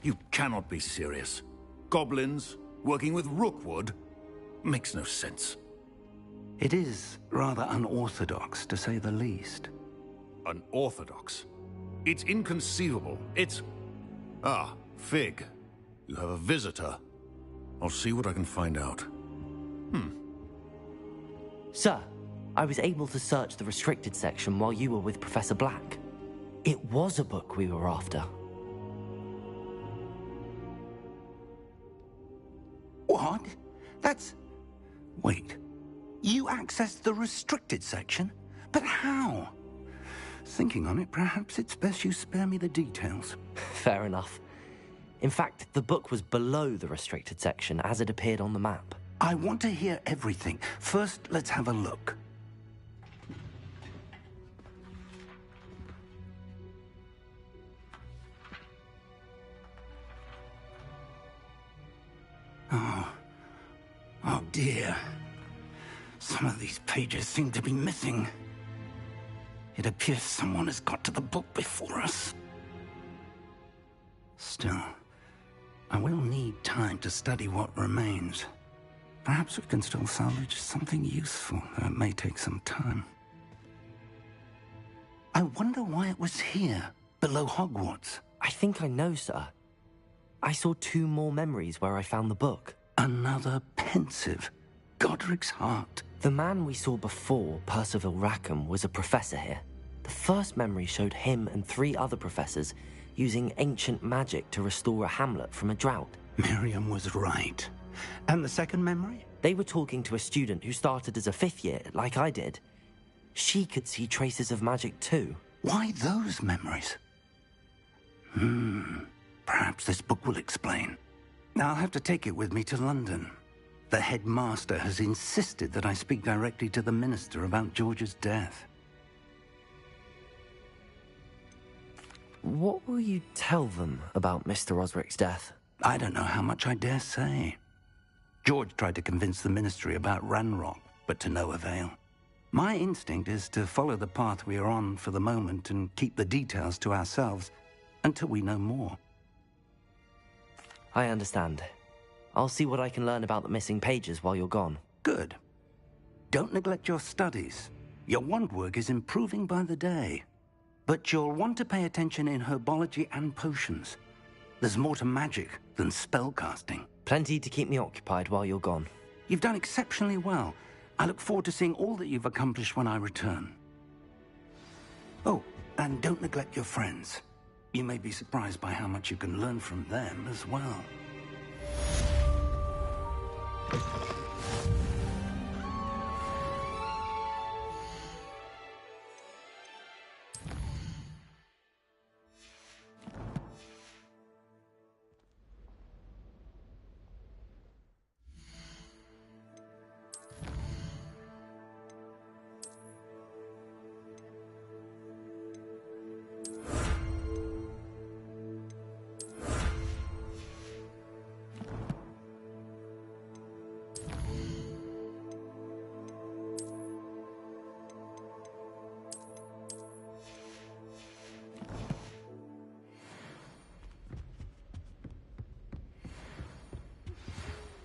You cannot be serious. Goblins working with Rookwood? Makes no sense. It is rather unorthodox, to say the least. Unorthodox? It's inconceivable. It's... Ah, Fig. You have a visitor. I'll see what I can find out. Sir, I was able to search the restricted section while you were with Professor Black. It was a book we were after. What? That's... Wait. You accessed the restricted section? But how? Thinking on it, perhaps it's best you spare me the details. Fair enough. In fact, the book was below the restricted section as it appeared on the map. I want to hear everything. First, let's have a look. Oh dear. Some of these pages seem to be missing. It appears someone has got to the book before us. Still, I will need time to study what remains. Perhaps we can still salvage something useful, though it may take some time. I wonder why it was here, below Hogwarts. I think I know, sir. I saw 2 more memories where I found the book. Another pensive. Godric's heart. The man we saw before, Percival Rackham, was a professor here. The first memory showed him and 3 other professors using ancient magic to restore a hamlet from a drought. Miriam was right. And the second memory? They were talking to a student who started as a 5th year, like I did. She could see traces of magic too. Why those memories? Perhaps this book will explain. Now I'll have to take it with me to London. The headmaster has insisted that I speak directly to the minister about George's death. What will you tell them about Mr. Osric's death? I don't know how much I dare say. George tried to convince the ministry about Ranrock, but to no avail. My instinct is to follow the path we are on for the moment and keep the details to ourselves until we know more. I understand. I'll see what I can learn about the missing pages while you're gone. Good. Don't neglect your studies. Your wand work is improving by the day. But you'll want to pay attention in herbology and potions. There's more to magic than spellcasting. Plenty to keep me occupied while you're gone. You've done exceptionally well. I look forward to seeing all that you've accomplished when I return. Oh, and don't neglect your friends. You may be surprised by how much you can learn from them as well.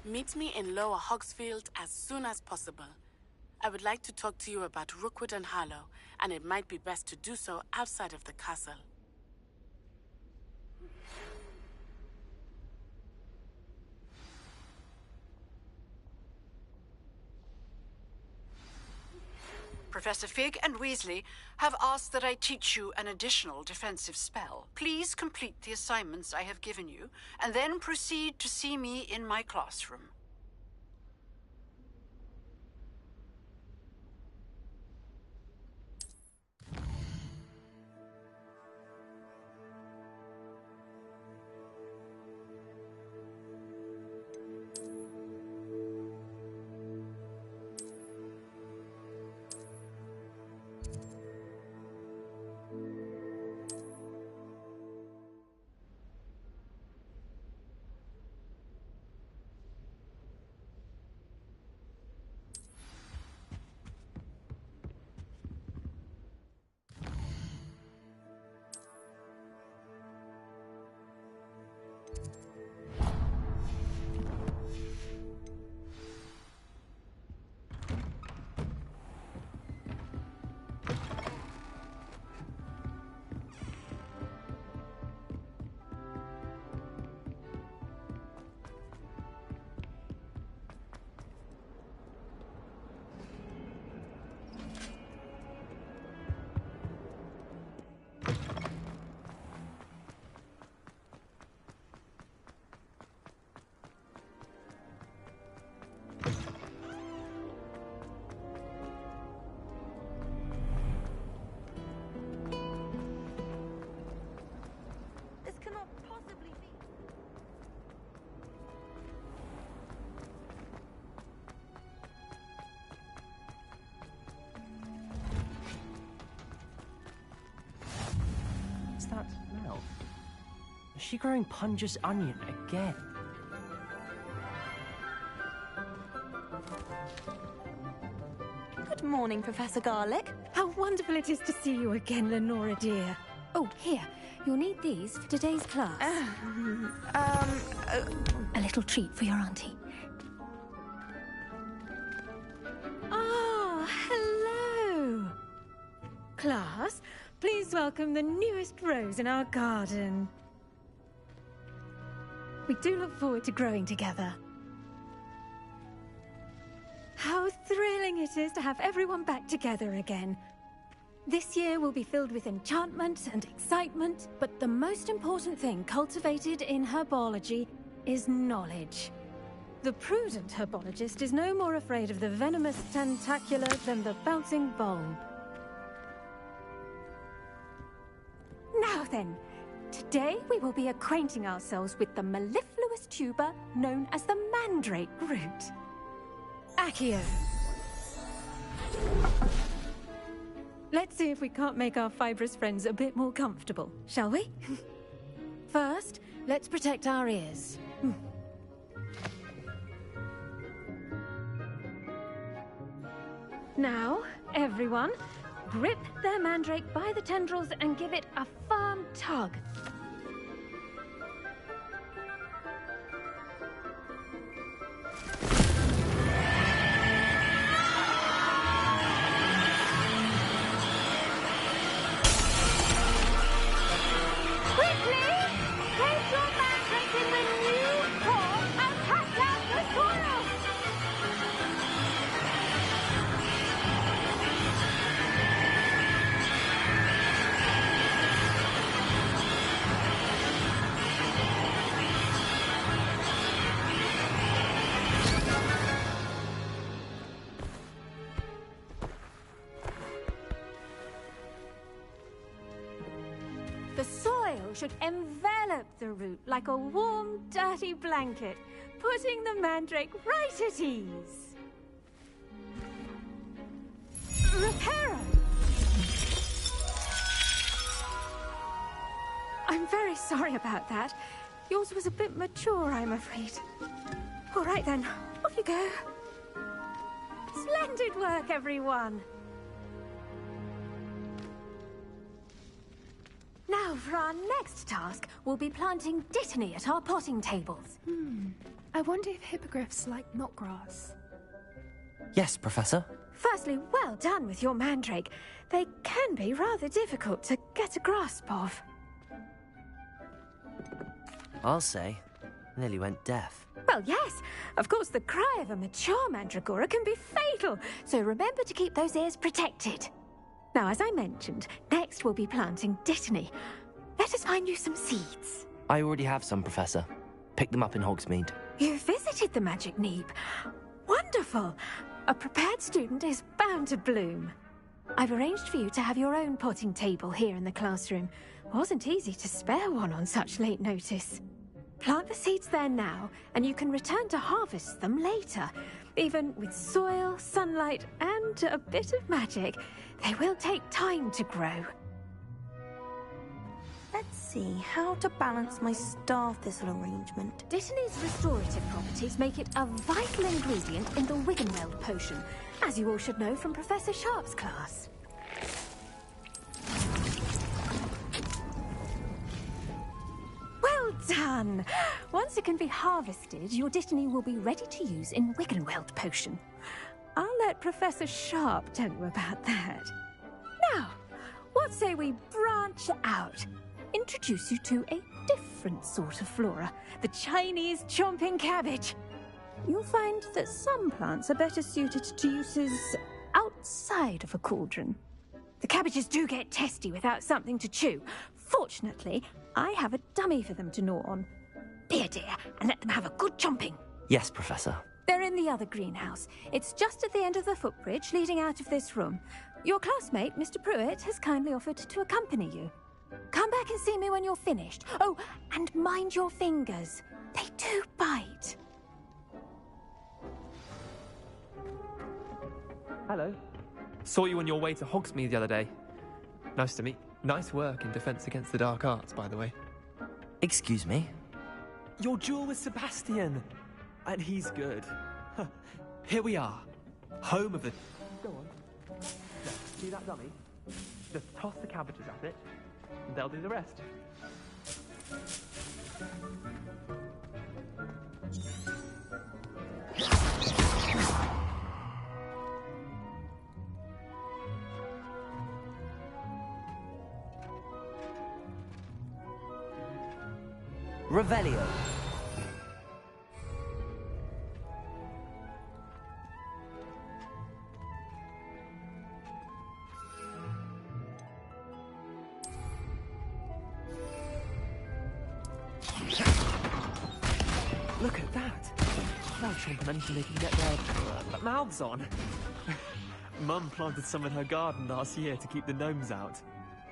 Meet me in Lower Hogsfield as soon as possible. I would like to talk to you about Rookwood and Harlow, and it might be best to do so outside of the castle. Professor Fig and Weasley have asked that I teach you an additional defensive spell. Please complete the assignments I have given you, and then proceed to see me in my classroom. she growing Punja's onion again? Good morning, Professor Garlick. How wonderful it is to see you again, Lenora dear. Oh, here. You'll need these for today's class. A little treat for your auntie. Ah, hello. Class, please welcome the newest rose in our garden. We do look forward to growing together. How thrilling it is to have everyone back together again. This year will be filled with enchantment and excitement, but the most important thing cultivated in herbology is knowledge. The prudent herbologist is no more afraid of the venomous tentacula than the bouncing bulb. Now then, today we will be acquainting ourselves with the mellifluous tuber known as the mandrake root. Accio. Let's see if we can't make our fibrous friends a bit more comfortable, shall we? First, let's protect our ears. Now, everyone, grip their mandrake by the tendrils and give it a firm tug. The soil should envelop the root like a warm, dirty blanket, putting the mandrake right at ease. Reparo! I'm very sorry about that. Yours was a bit mature, I'm afraid. All right then, off you go. Splendid work, everyone! Now, for our next task, we'll be planting dittany at our potting tables. I wonder if hippogriffs like knotgrass. Yes, Professor. Firstly, well done with your mandrake. They can be rather difficult to get a grasp of. I'll say. Nearly went deaf. Well, yes. Of course, the cry of a mature mandragora can be fatal, so remember to keep those ears protected. Now, as I mentioned, next we'll be planting dittany. Let us find you some seeds. I already have some, Professor. Picked them up in Hogsmeade. You visited the Magic Neep. Wonderful. A prepared student is bound to bloom. I've arranged for you to have your own potting table here in the classroom. Wasn't easy to spare one on such late notice. Plant the seeds there now, and you can return to harvest them later. Even with soil, sunlight, and a bit of magic, they will take time to grow. Let's see how to balance my star thistle arrangement. Dittany's restorative properties make it a vital ingredient in the Wiggenweld potion, as you all should know from Professor Sharp's class. Well done! Once it can be harvested, your dittany will be ready to use in Wiggenweld potion. I'll let Professor Sharp tell you about that. Now, what say we branch out? Introduce you to a different sort of flora, the Chinese chomping cabbage. You'll find that some plants are better suited to uses outside of a cauldron. The cabbages do get testy without something to chew. Fortunately, I have a dummy for them to gnaw on. Be a dear and let them have a good chomping. Yes, Professor. They're in the other greenhouse. It's just at the end of the footbridge leading out of this room. Your classmate, Mr. Pruitt, has kindly offered to accompany you. Come back and see me when you're finished. Oh, and mind your fingers. They do bite. Hello. Saw you on your way to Hogsmeade the other day. Nice to meet. Nice work in Defense Against the Dark Arts, by the way. Excuse me? Your duel with Sebastian. And he's good. Here we are. Home of the... Go on. Now, see that dummy? Just toss the cabbages at it, and they'll do the rest. Revelio. Look at that! They'll chomp on anything they can get their mouths on. Mum planted some in her garden last year to keep the gnomes out.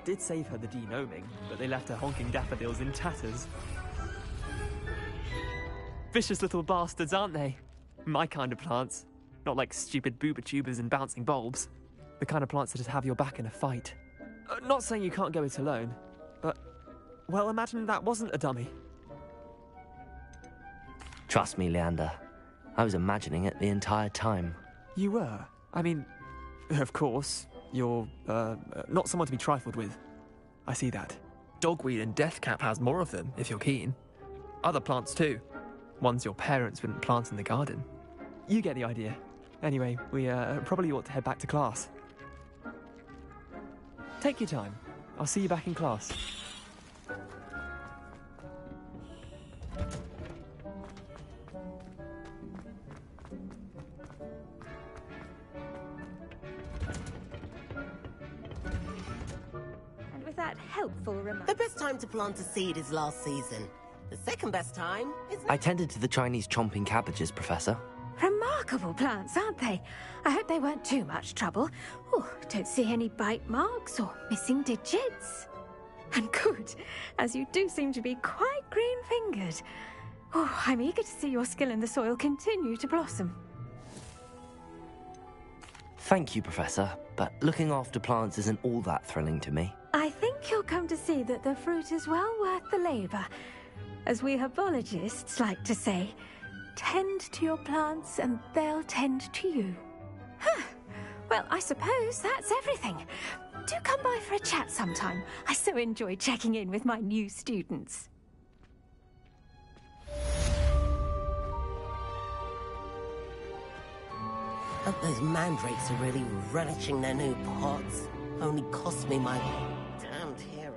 Did save her the de-gnoming, but they left her honking daffodils in tatters. Vicious little bastards, aren't they? My kind of plants. Not like stupid booba tubers and bouncing bulbs. The kind of plants that just have your back in a fight. Not saying you can't go it alone, but... well, imagine that wasn't a dummy. Trust me, Leander. I was imagining it the entire time. You were? I mean, of course, you're, not someone to be trifled with. I see that. Dogweed and deathcap has more of them, if you're keen. Other plants too. Ones your parents wouldn't plant in the garden. You get the idea. Anyway, we probably ought to head back to class. Take your time. I'll see you back in class. And with that helpful reminder... The best time to plant a seed is last season. The second best time is... I tended to the Chinese chomping cabbages, Professor. Remarkable plants, aren't they? I hope they weren't too much trouble. Oh, don't see any bite marks or missing digits. And good, as you do seem to be quite green-fingered. Oh, I'm eager to see your skill in the soil continue to blossom. Thank you, Professor, but looking after plants isn't all that thrilling to me. I think you'll come to see that the fruit is well worth the labour. As we herbologists like to say, tend to your plants and they'll tend to you. Huh. Well, I suppose that's everything. Do come by for a chat sometime. I so enjoy checking in with my new students. Hope those mandrakes are really relishing their new pots. Only cost me my damned hearing.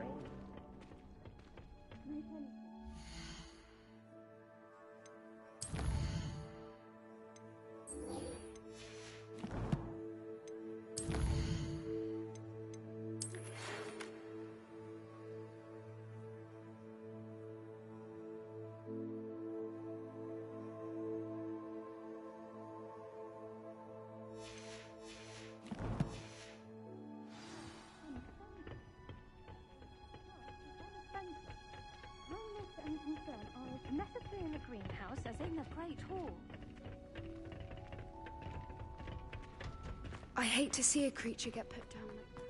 Necessary in the greenhouse as in the Great Hall. I hate to see a creature get put down like that.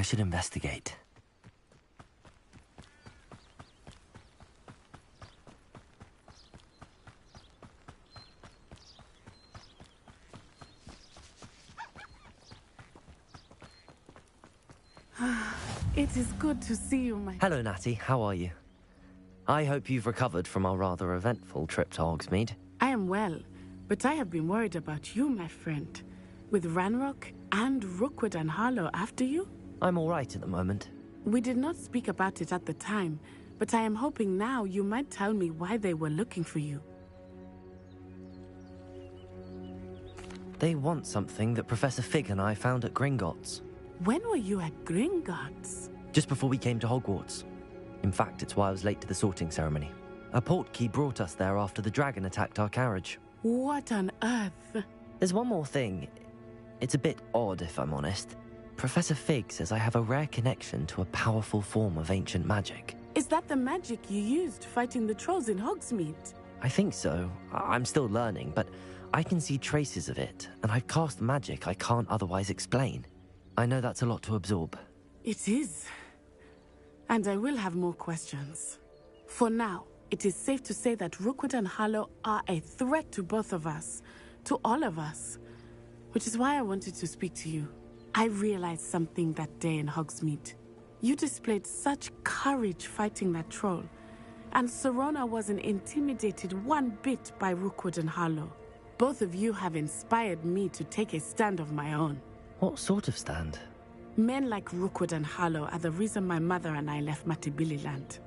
I should investigate. It is good to see you, my... Hello, Natty. How are you? I hope you've recovered from our rather eventful trip to Hogsmeade. I am well, but I have been worried about you, my friend. With Ranrock and Rookwood and Harlow after you? I'm all right at the moment. We did not speak about it at the time, but I am hoping now you might tell me why they were looking for you. They want something that Professor Fig and I found at Gringotts. When were you at Gringotts? Just before we came to Hogwarts. In fact, it's why I was late to the sorting ceremony. A portkey brought us there after the dragon attacked our carriage. What on earth? There's one more thing. It's a bit odd, if I'm honest. Professor Fig says I have a rare connection to a powerful form of ancient magic. Is that the magic you used fighting the trolls in Hogsmeade? I think so. I'm still learning, but I can see traces of it, and I've cast magic I can't otherwise explain. I know that's a lot to absorb. It is. And I will have more questions. For now, it is safe to say that Rookwood and Harlow are a threat to both of us, to all of us. Which is why I wanted to speak to you. I realized something that day in Hogsmeade. You displayed such courage fighting that troll, and Serona wasn't intimidated one bit by Rookwood and Harlow. Both of you have inspired me to take a stand of my own. What sort of stand? Men like Rookwood and Harlow are the reason my mother and I left Matabeleland.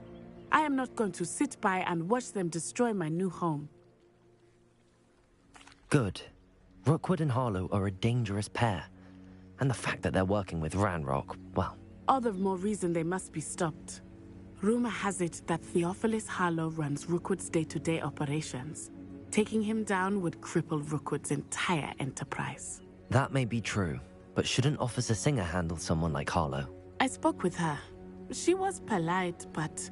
I am not going to sit by and watch them destroy my new home. Good. Rookwood and Harlow are a dangerous pair. And the fact that they're working with Ranrock, well... All the more reason they must be stopped. Rumor has it that Theophilus Harlow runs Rookwood's day-to-day operations. Taking him down would cripple Rookwood's entire enterprise. That may be true, but shouldn't Officer Singer handle someone like Harlow? I spoke with her. She was polite, but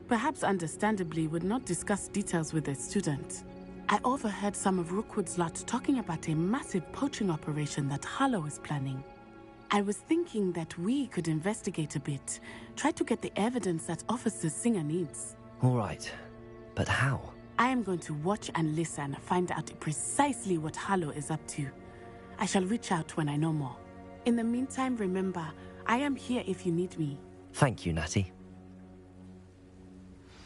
perhaps understandably would not discuss details with a student. I overheard some of Rookwood's lot talking about a massive poaching operation that Harlow is planning. I was thinking that we could investigate a bit, try to get the evidence that Officer Singer needs. All right, but how? I am going to watch and listen, find out precisely what Harlow is up to. I shall reach out when I know more. In the meantime, remember, I am here if you need me. Thank you, Natty.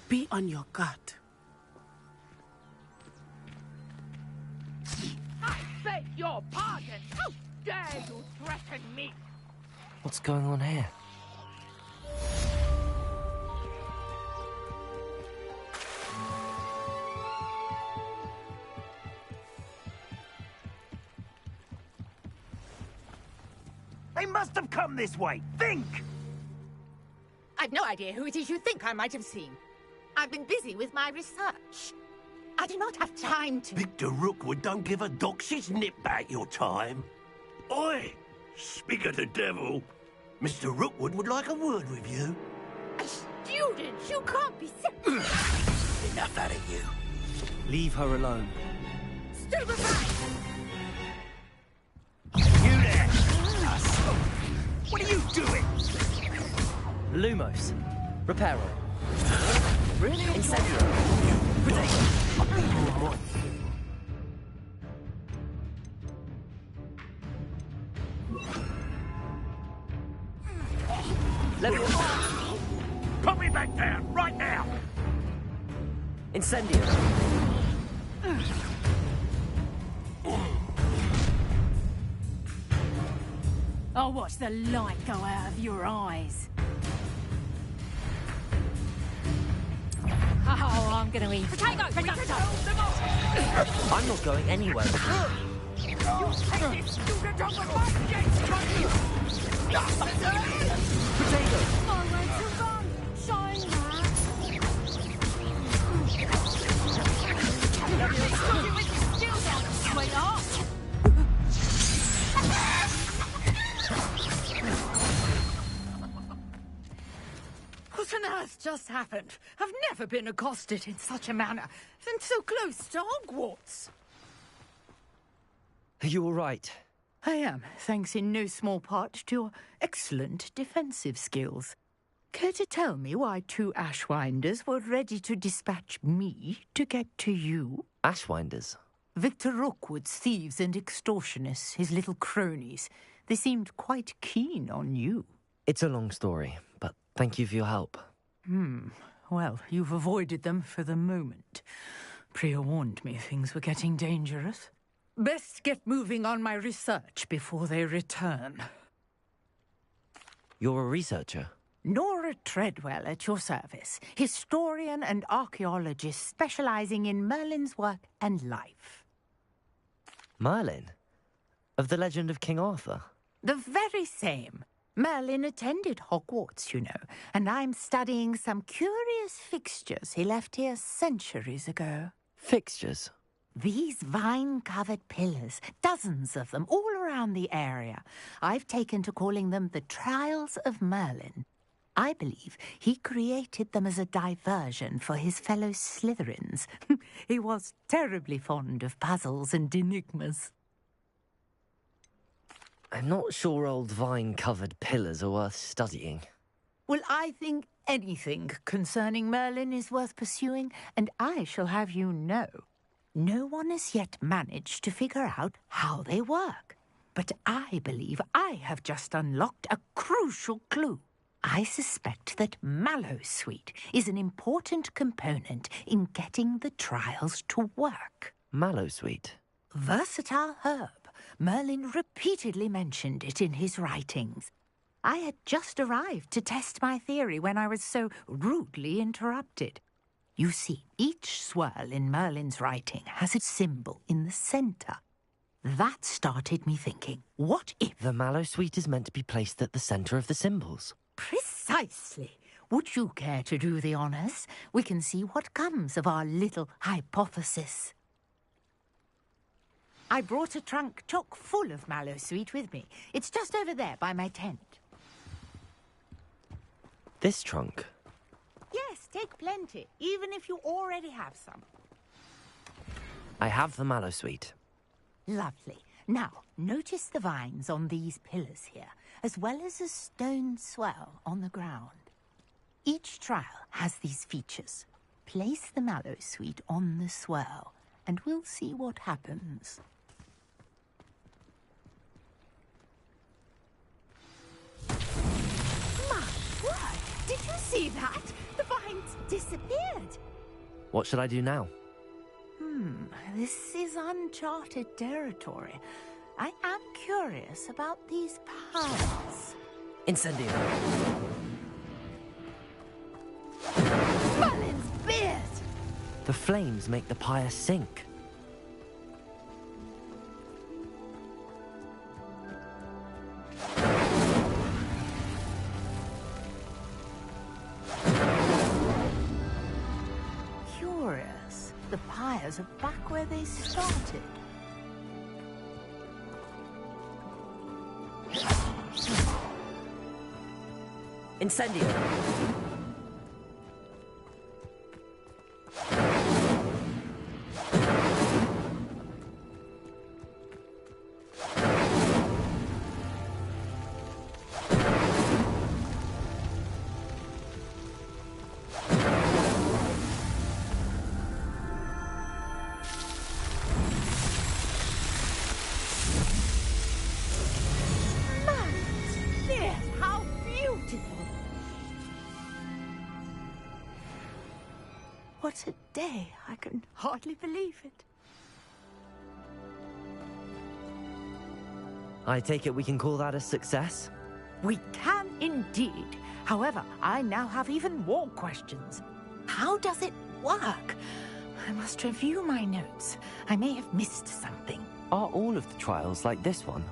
Be on your guard. I beg your pardon! How dare you threaten me? What's going on here? They must have come this way. Think! I've no idea who it is you think I might have seen. I've been busy with my research. I do not have time to... Victor Rookwood don't give a doxy's nip back your time. Oi! Speak of the devil. Mr. Rookwood would like a word with you. A student? You can't be... Enough out of you. Leave her alone. Stupefy! You there! What are you doing? Lumos. Reparo. Really? Incendio. Potato. Leviosa. Put me back down, right now! Incendio. I'll watch the light go out of your eyes. Oh, I'm gonna eat potato! I'm not going anywhere. You take this student on the right against you! Potato! My way to run! Shine that! You with your skills down, sweetheart! What on earth just happened? I've never been accosted in such a manner, and so close to Hogwarts. Are you all right? I am, thanks in no small part to your excellent defensive skills. Care to tell me why 2 Ashwinders were ready to dispatch me to get to you? Ashwinders? Victor Rookwood's thieves and extortionists, his little cronies. They seemed quite keen on you. It's a long story, but thank you for your help. Well, you've avoided them for the moment. Priya warned me things were getting dangerous. Best get moving on my research before they return. You're a researcher? Nora Treadwell at your service, historian and archaeologist specializing in Merlin's work and life. Merlin? Of the legend of King Arthur? The very same. Merlin attended Hogwarts, you know, and I'm studying some curious fixtures he left here centuries ago. Fixtures? These vine-covered pillars, dozens of them, all around the area. I've taken to calling them the Trials of Merlin. I believe he created them as a diversion for his fellow Slytherins. He was terribly fond of puzzles and enigmas. I'm not sure old vine-covered pillars are worth studying. Well, I think anything concerning Merlin is worth pursuing, and I shall have you know. No one has yet managed to figure out how they work. But I believe I have just unlocked a crucial clue. I suspect that Mallowsweet is an important component in getting the trials to work. Mallowsweet? Versatile herb. Merlin repeatedly mentioned it in his writings. I had just arrived to test my theory when I was so rudely interrupted. You see, each swirl in Merlin's writing has its symbol in the centre. That started me thinking, what if... The Mallowsweet is meant to be placed at the centre of the symbols. Precisely. Would you care to do the honours? We can see what comes of our little hypothesis. I brought a trunk chock full of Mallowsweet with me. It's just over there by my tent. This trunk? Yes, take plenty, even if you already have some. I have the Mallowsweet. Lovely. Now, notice the vines on these pillars here, as well as a stone swell on the ground. Each trial has these features. Place the Mallowsweet on the swell, and we'll see what happens. My word! Did you see that? The vines disappeared. What should I do now? This is uncharted territory. I am curious about these piles. Incendio. Merlin's beard! The flames make the pyre sink. Curious. The pyres are back where they started. Incendio. What a day. I can hardly believe it. I take it we can call that a success? We can indeed. However, I now have even more questions. How does it work? I must review my notes. I may have missed something. Are all of the trials like this one?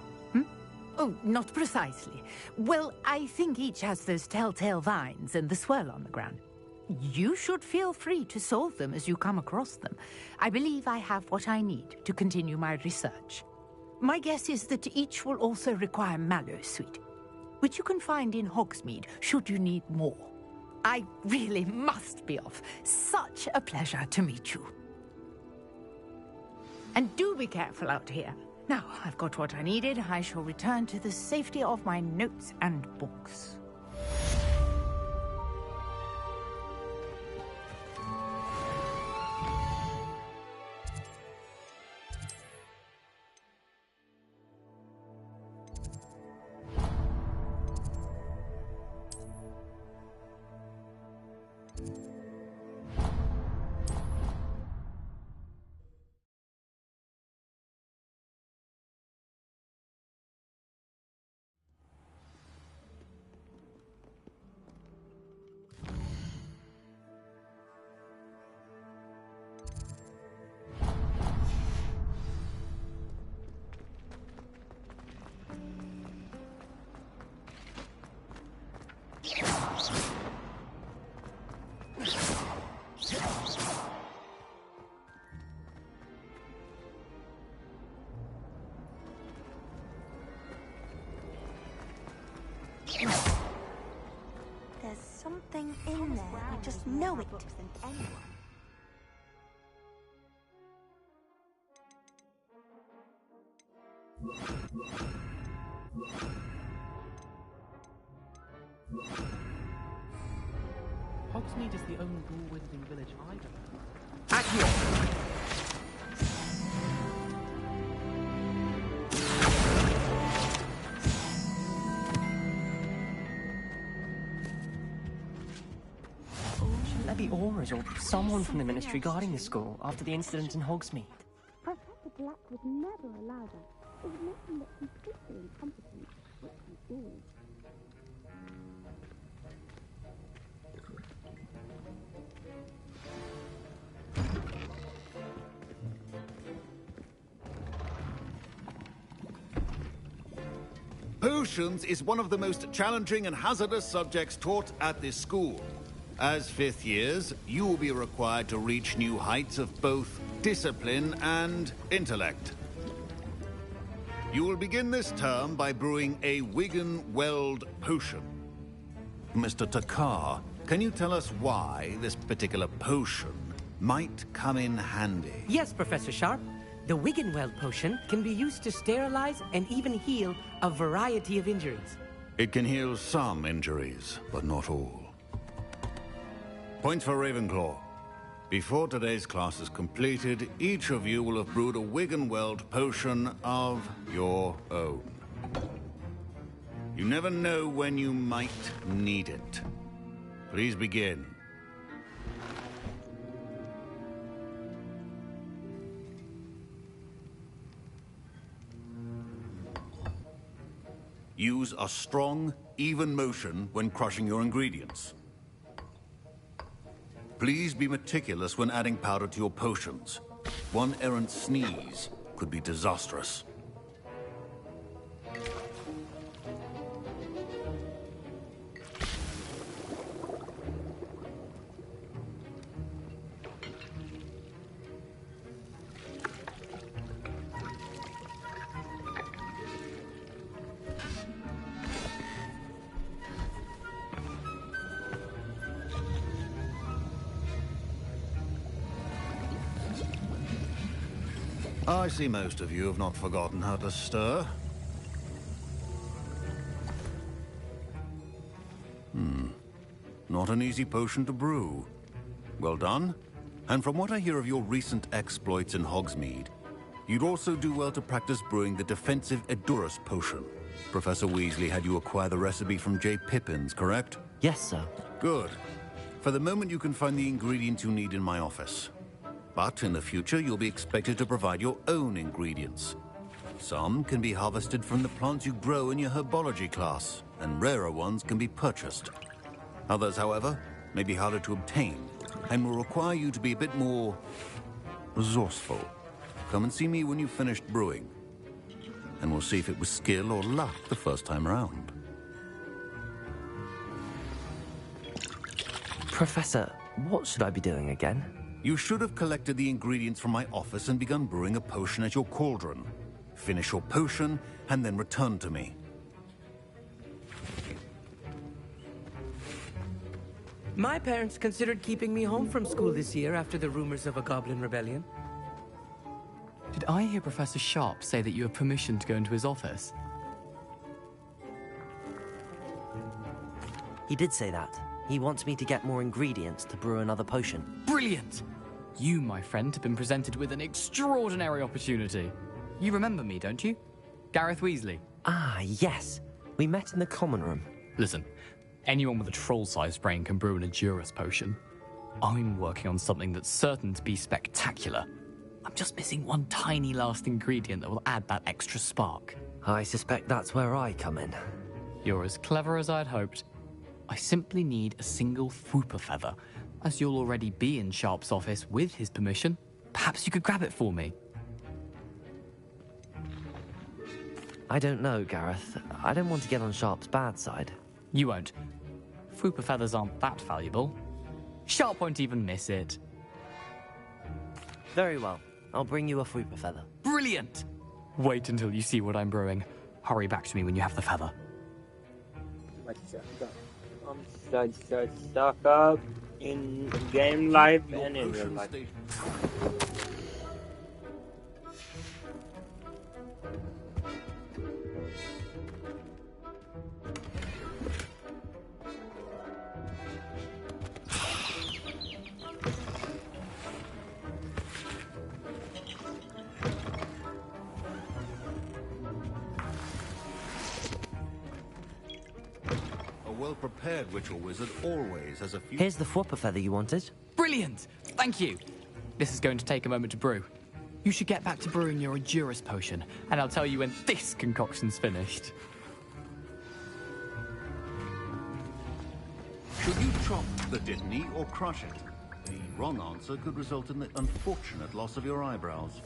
Oh, not precisely. Well, I think each has those telltale vines and the swirl on the ground. You should feel free to solve them as you come across them. I believe I have what I need to continue my research. My guess is that each will also require Mallowsweet, which you can find in Hogsmeade should you need more. I really must be off. Such a pleasure to meet you. And do be careful out here. Now, I've got what I needed. I shall return to the safety of my notes and books. There's something in there. I just know it. Hogsmeade is the only dual-wielding village I know. Shouldn't there be Aurors or someone from the Ministry guarding the school after the incident in Hogsmeade? Professor Black would never allow that. It would make him look completely incompetent, which he is. Potions is one of the most challenging and hazardous subjects taught at this school. As fifth years, you will be required to reach new heights of both discipline and intellect. You will begin this term by brewing a Wiggenweld potion. Mr. Takar, can you tell us why this particular potion might come in handy? Yes, Professor Sharp. The Wiggenweld potion can be used to sterilize and even heal a variety of injuries. It can heal some injuries, but not all. Point for Ravenclaw. Before today's class is completed, each of you will have brewed a Wiggenweld potion of your own. You never know when you might need it. Please begin. Use a strong, even motion when crushing your ingredients. Please be meticulous when adding powder to your potions. One errant sneeze could be disastrous. I see most of you have not forgotten how to stir. Not an easy potion to brew. Well done. And from what I hear of your recent exploits in Hogsmeade, you'd also do well to practice brewing the defensive Edurus potion. Professor Weasley had you acquire the recipe from J. Pippin's, correct? Yes, sir. Good. For the moment, you can find the ingredients you need in my office. But in the future, you'll be expected to provide your own ingredients. Some can be harvested from the plants you grow in your herbology class, and rarer ones can be purchased. Others, however, may be harder to obtain, and will require you to be a bit more resourceful. Come and see me when you've finished brewing, and we'll see if it was skill or luck the first time around. Professor, what should I be doing again? You should have collected the ingredients from my office and begun brewing a potion at your cauldron. Finish your potion, and then return to me. My parents considered keeping me home from school this year after the rumors of a goblin rebellion. Did I hear Professor Sharp say that you have permission to go into his office? He did say that. He wants me to get more ingredients to brew another potion. Brilliant! You, my friend, have been presented with an extraordinary opportunity. You remember me, don't you? Gareth Weasley. Ah, yes. We met in the common room. Listen, anyone with a troll-sized brain can brew an Edurus potion. I'm working on something that's certain to be spectacular. I'm just missing one tiny last ingredient that will add that extra spark. I suspect that's where I come in. You're as clever as I'd hoped. I simply need a single Fwooper feather. As you'll already be in Sharp's office with his permission, perhaps you could grab it for me. I don't know, Gareth. I don't want to get on Sharp's bad side. You won't. Fwooper feathers aren't that valuable. Sharp won't even miss it. Very well. I'll bring you a Fwooper feather. Brilliant! Wait until you see what I'm brewing. Hurry back to me when you have the feather. I'm so stuck up in game life and in real life. Well-prepared ritual wizard always has a few... Here's the Fwooper feather you wanted. Brilliant! Thank you! This is going to take a moment to brew. You should get back to brewing your Edurus potion, and I'll tell you when this concoction's finished. Should you chop the Dittany or crush it? The wrong answer could result in the unfortunate loss of your eyebrows.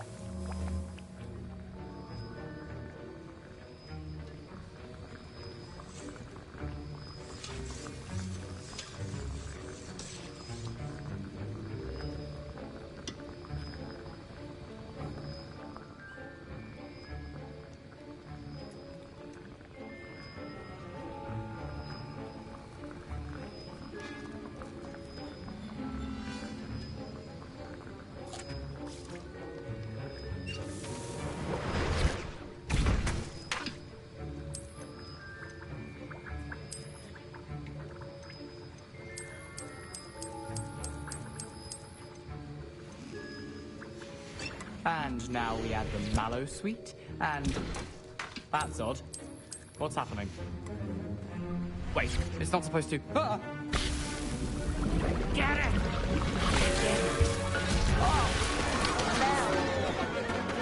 And now we add the mallow sweet, and... That's odd. What's happening? Wait, it's not supposed to... Ah! Get it!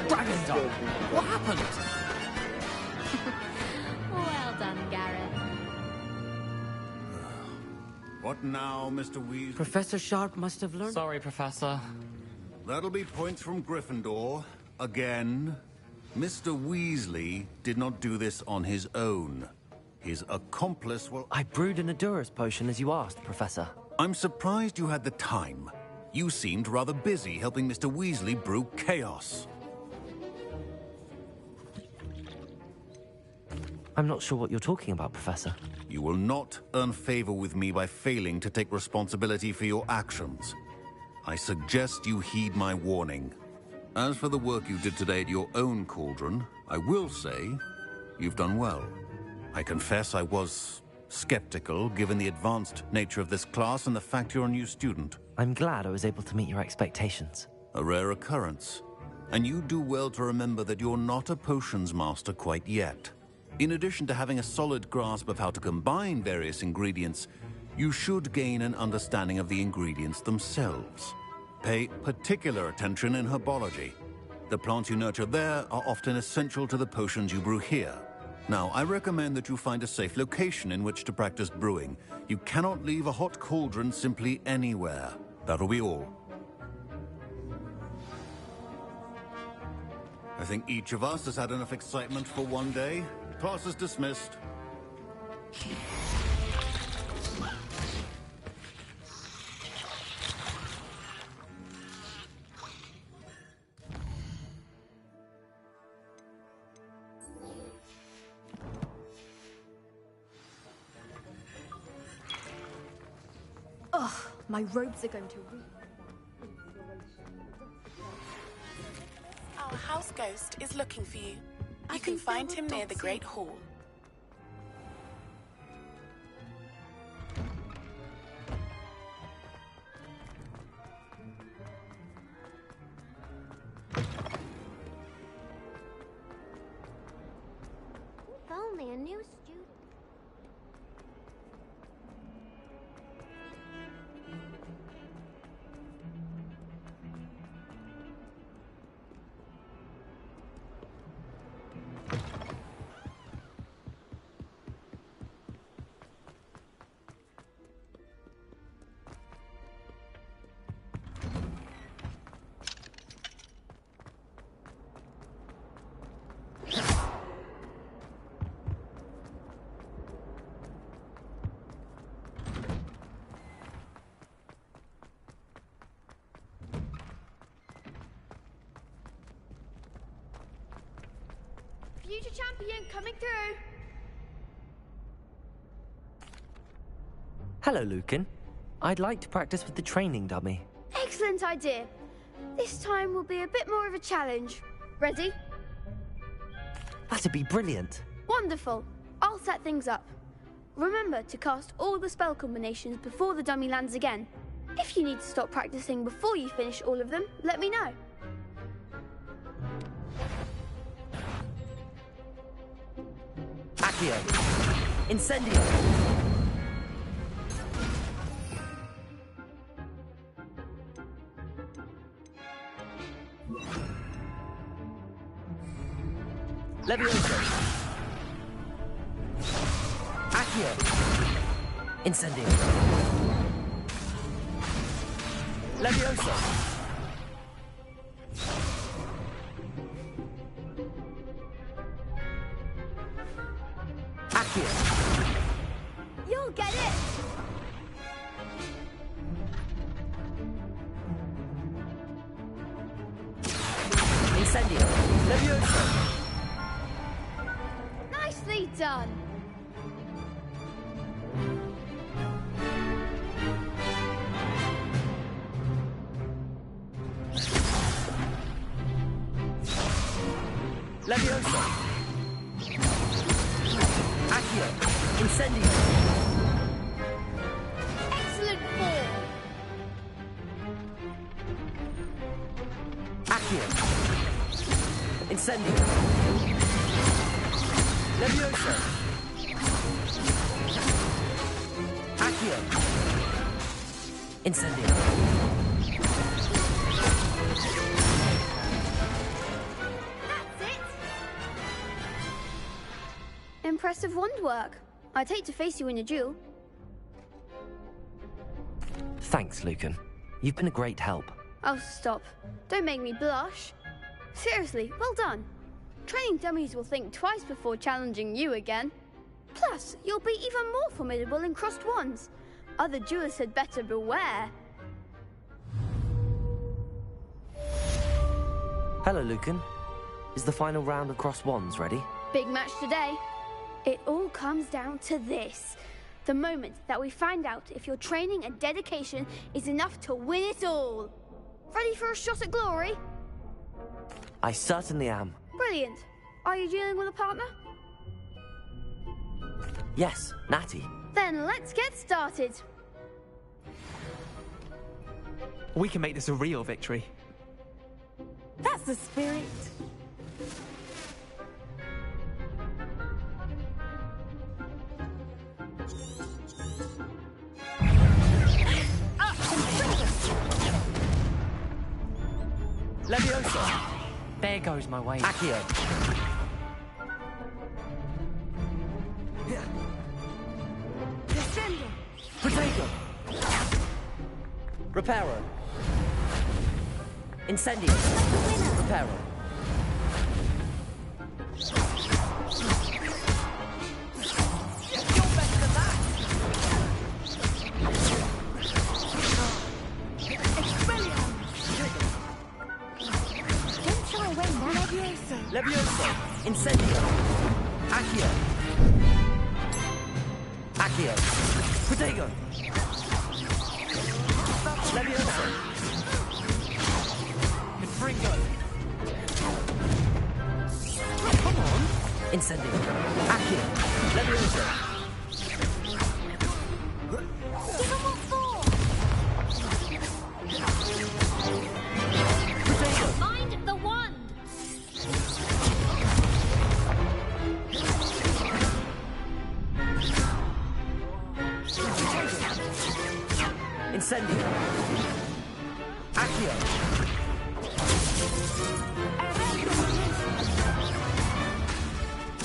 Dragon Dog! What happened? Well done, Gareth. What now, Mr. Weasley? Professor Sharp must have learned... Sorry, Professor. That'll be points from Gryffindor. Again. Mr. Weasley did not do this on his own. His accomplice will... I brewed an Edurus potion as you asked, Professor. I'm surprised you had the time. You seemed rather busy helping Mr. Weasley brew chaos. I'm not sure what you're talking about, Professor. You will not earn favor with me by failing to take responsibility for your actions. I suggest you heed my warning. As for the work you did today at your own cauldron, I will say you've done well. I confess I was skeptical, given the advanced nature of this class and the fact you're a new student. I'm glad I was able to meet your expectations. A rare occurrence. And you do well to remember that you're not a potions master quite yet. In addition to having a solid grasp of how to combine various ingredients, you should gain an understanding of the ingredients themselves. Pay particular attention in herbology. The plants you nurture there are often essential to the potions you brew here. Now, I recommend that you find a safe location in which to practice brewing. You cannot leave a hot cauldron simply anywhere. That'll be all. I think each of us has had enough excitement for one day. Class is dismissed. Ugh, my robes are going to our house ghost is looking for you. You can find him near the Great Hall. If only a new student. Future champion coming through. Hello, Lucan. I'd like to practice with the training dummy. Excellent idea. This time will be a bit more of a challenge. Ready? That'd be brilliant. Wonderful. I'll set things up. Remember to cast all the spell combinations before the dummy lands again. If you need to stop practicing before you finish all of them, let me know. Accio. Incendio. Levioso. Accio. Incendio. Levioso. Accio. You'll get it! Incendio. Levioso. Nicely done! Levioso. Accio. Incendio. Excellent form! Accio. Incendio. Levioso. Accio. Incendio. Impressive wand work. I'd hate to face you in a duel. Thanks, Lucan. You've been a great help. Oh, stop. Don't make me blush. Seriously, well done. Training dummies will think twice before challenging you again. Plus, you'll be even more formidable in crossed wands. Other duelists had better beware. Hello, Lucan. Is the final round of cross wands ready? Big match today. It all comes down to this. The moment that we find out if your training and dedication is enough to win it all. Ready for a shot at glory? I certainly am. Brilliant. Are you dealing with a partner? Yes, Natty. Then let's get started. We can make this a real victory. That's the spirit. Levioso. There goes my way. Accio. Descendo. Protego. Reparo. Incendio. Reparo. Levioso. Incendio. Accio. Accio. Protego. Levioso. Confringo. Incendio. Accio. Levioso. Give him what for! Mind the wand! Incendio. Accio.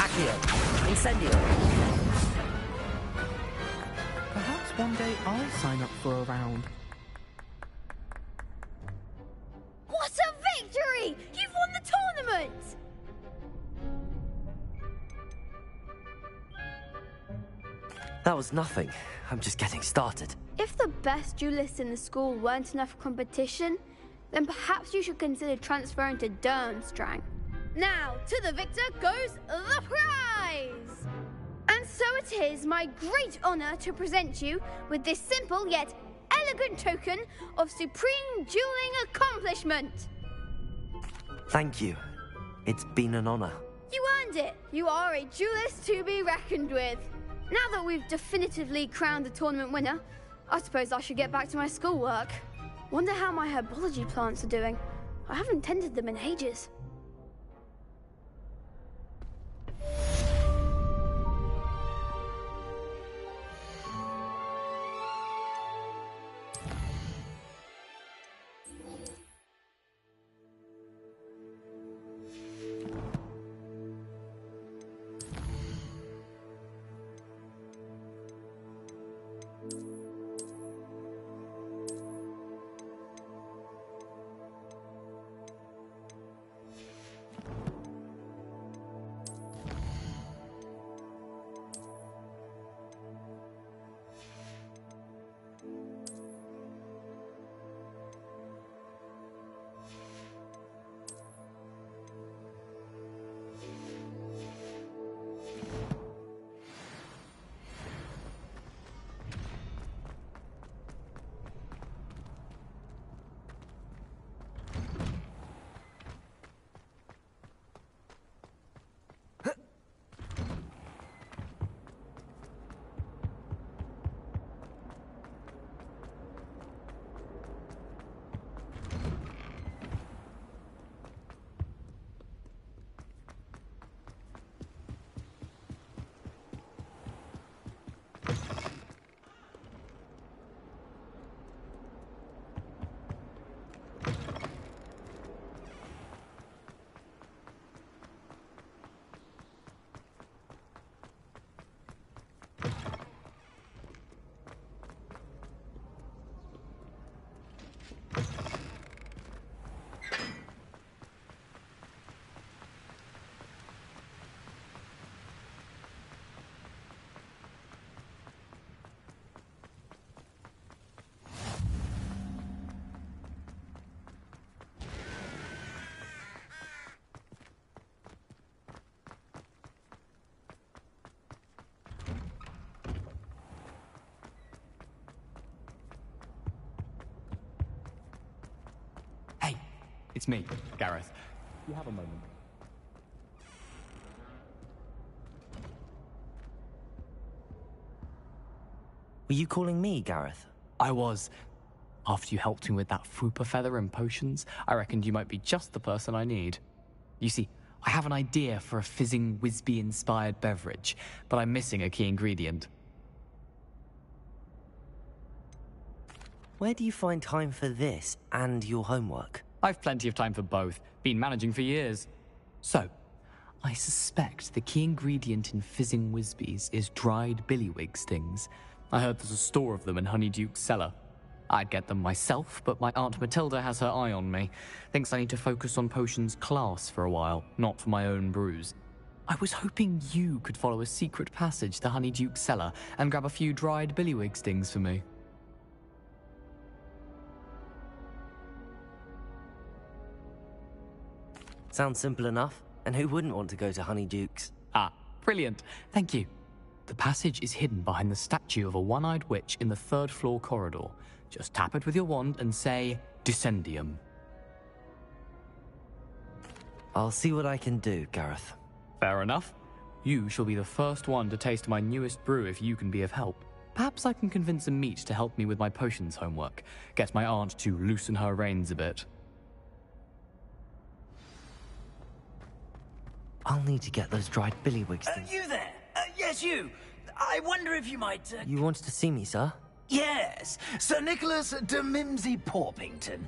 Accio. Incendio. Perhaps one day I'll sign up for a round. What a victory! You've won the tournament! That was nothing. I'm just getting started. If the best duelists in the school weren't enough competition, then perhaps you should consider transferring to Durmstrang. Now, to the victor goes the prize! And so it is my great honor to present you with this simple yet elegant token of supreme dueling accomplishment. Thank you. It's been an honor. You earned it. You are a duelist to be reckoned with. Now that we've definitively crowned the tournament winner, I suppose I should get back to my schoolwork. Wonder how my herbology plants are doing. I haven't tended them in ages. It's me, Gareth. You have a moment. Were you calling me, Gareth? I was. After you helped me with that Fupa feather and potions, I reckoned you might be just the person I need. You see, I have an idea for a fizzing Wisby-inspired beverage, but I'm missing a key ingredient. Where do you find time for this and your homework? I've plenty of time for both. Been managing for years. So, I suspect the key ingredient in fizzing Wisbies is dried billywig stings. I heard there's a store of them in Honeyduke's cellar. I'd get them myself, but my Aunt Matilda has her eye on me. Thinks I need to focus on potions class for a while, not for my own brews. I was hoping you could follow a secret passage to Honeyduke's cellar and grab a few dried billywig stings for me. Sounds simple enough. And who wouldn't want to go to Honeyduke's? Ah, brilliant. Thank you. The passage is hidden behind the statue of a one-eyed witch in the third-floor corridor. Just tap it with your wand and say, Descendium. I'll see what I can do, Gareth. Fair enough. You shall be the first one to taste my newest brew if you can be of help. Perhaps I can convince a meat to help me with my potions homework, get my aunt to loosen her reins a bit. I'll need to get those dried billywigs things. You there? Yes, you. I wonder if you might... You wanted to see me, sir? Yes, Sir Nicholas de Mimsy Porpington,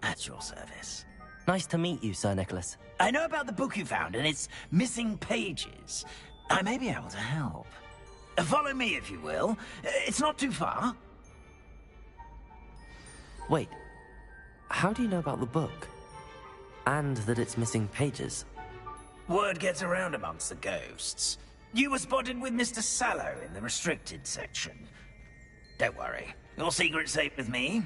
at your service. Nice to meet you, Sir Nicholas. I know about the book you found and its missing pages. I may be able to help. Follow me, if you will. It's not too far. Wait, how do you know about the book? And that it's missing pages? Word gets around amongst the ghosts. You were spotted with Mr. Sallow in the restricted section. Don't worry, your secret's safe with me.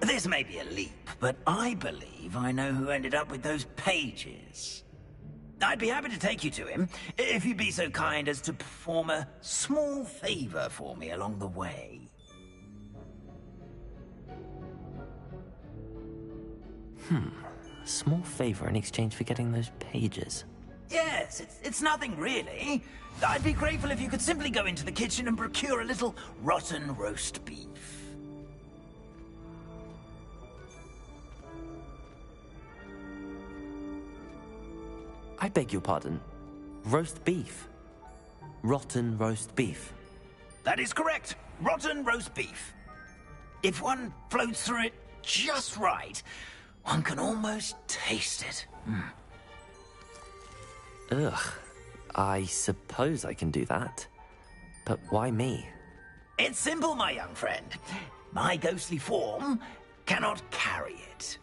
This may be a leap, but I believe I know who ended up with those pages. I'd be happy to take you to him, if you'd be so kind as to perform a small favor for me along the way. A small favor in exchange for getting those pages. Yes, it's nothing really. I'd be grateful if you could simply go into the kitchen and procure a little rotten roast beef. I beg your pardon. Roast beef. Rotten roast beef. That is correct. Rotten roast beef. If one floats through it just right, one can almost taste it. Ugh. I suppose I can do that. But why me? It's simple, my young friend. My ghostly form cannot carry it.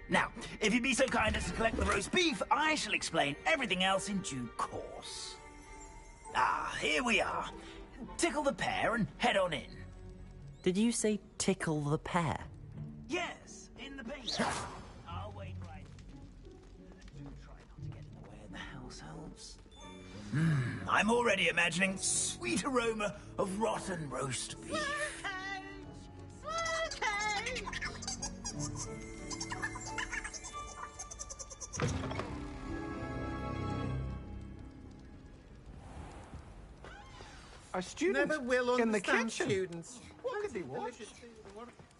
Now, if you'd be so kind as to collect the roast beef, I shall explain everything else in due course. Ah, here we are. Tickle the pear and head on in. Did you say tickle the pear? Yes, in the basement. I'll wait right. Do try not to get in the way of the house elves. I'm already imagining sweet aroma of rotten roast beef. Our students never will in the understand kitchen. students. What could they watch?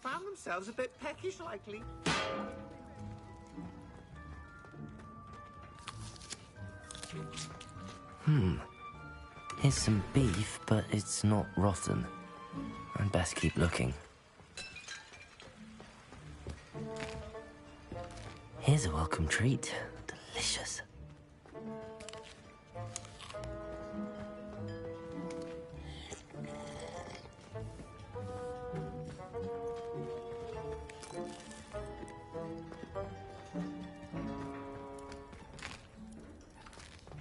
Found themselves a bit peckish, likely. Here's some beef, but it's not rotten. I'd best keep looking. Here's a welcome treat. Delicious.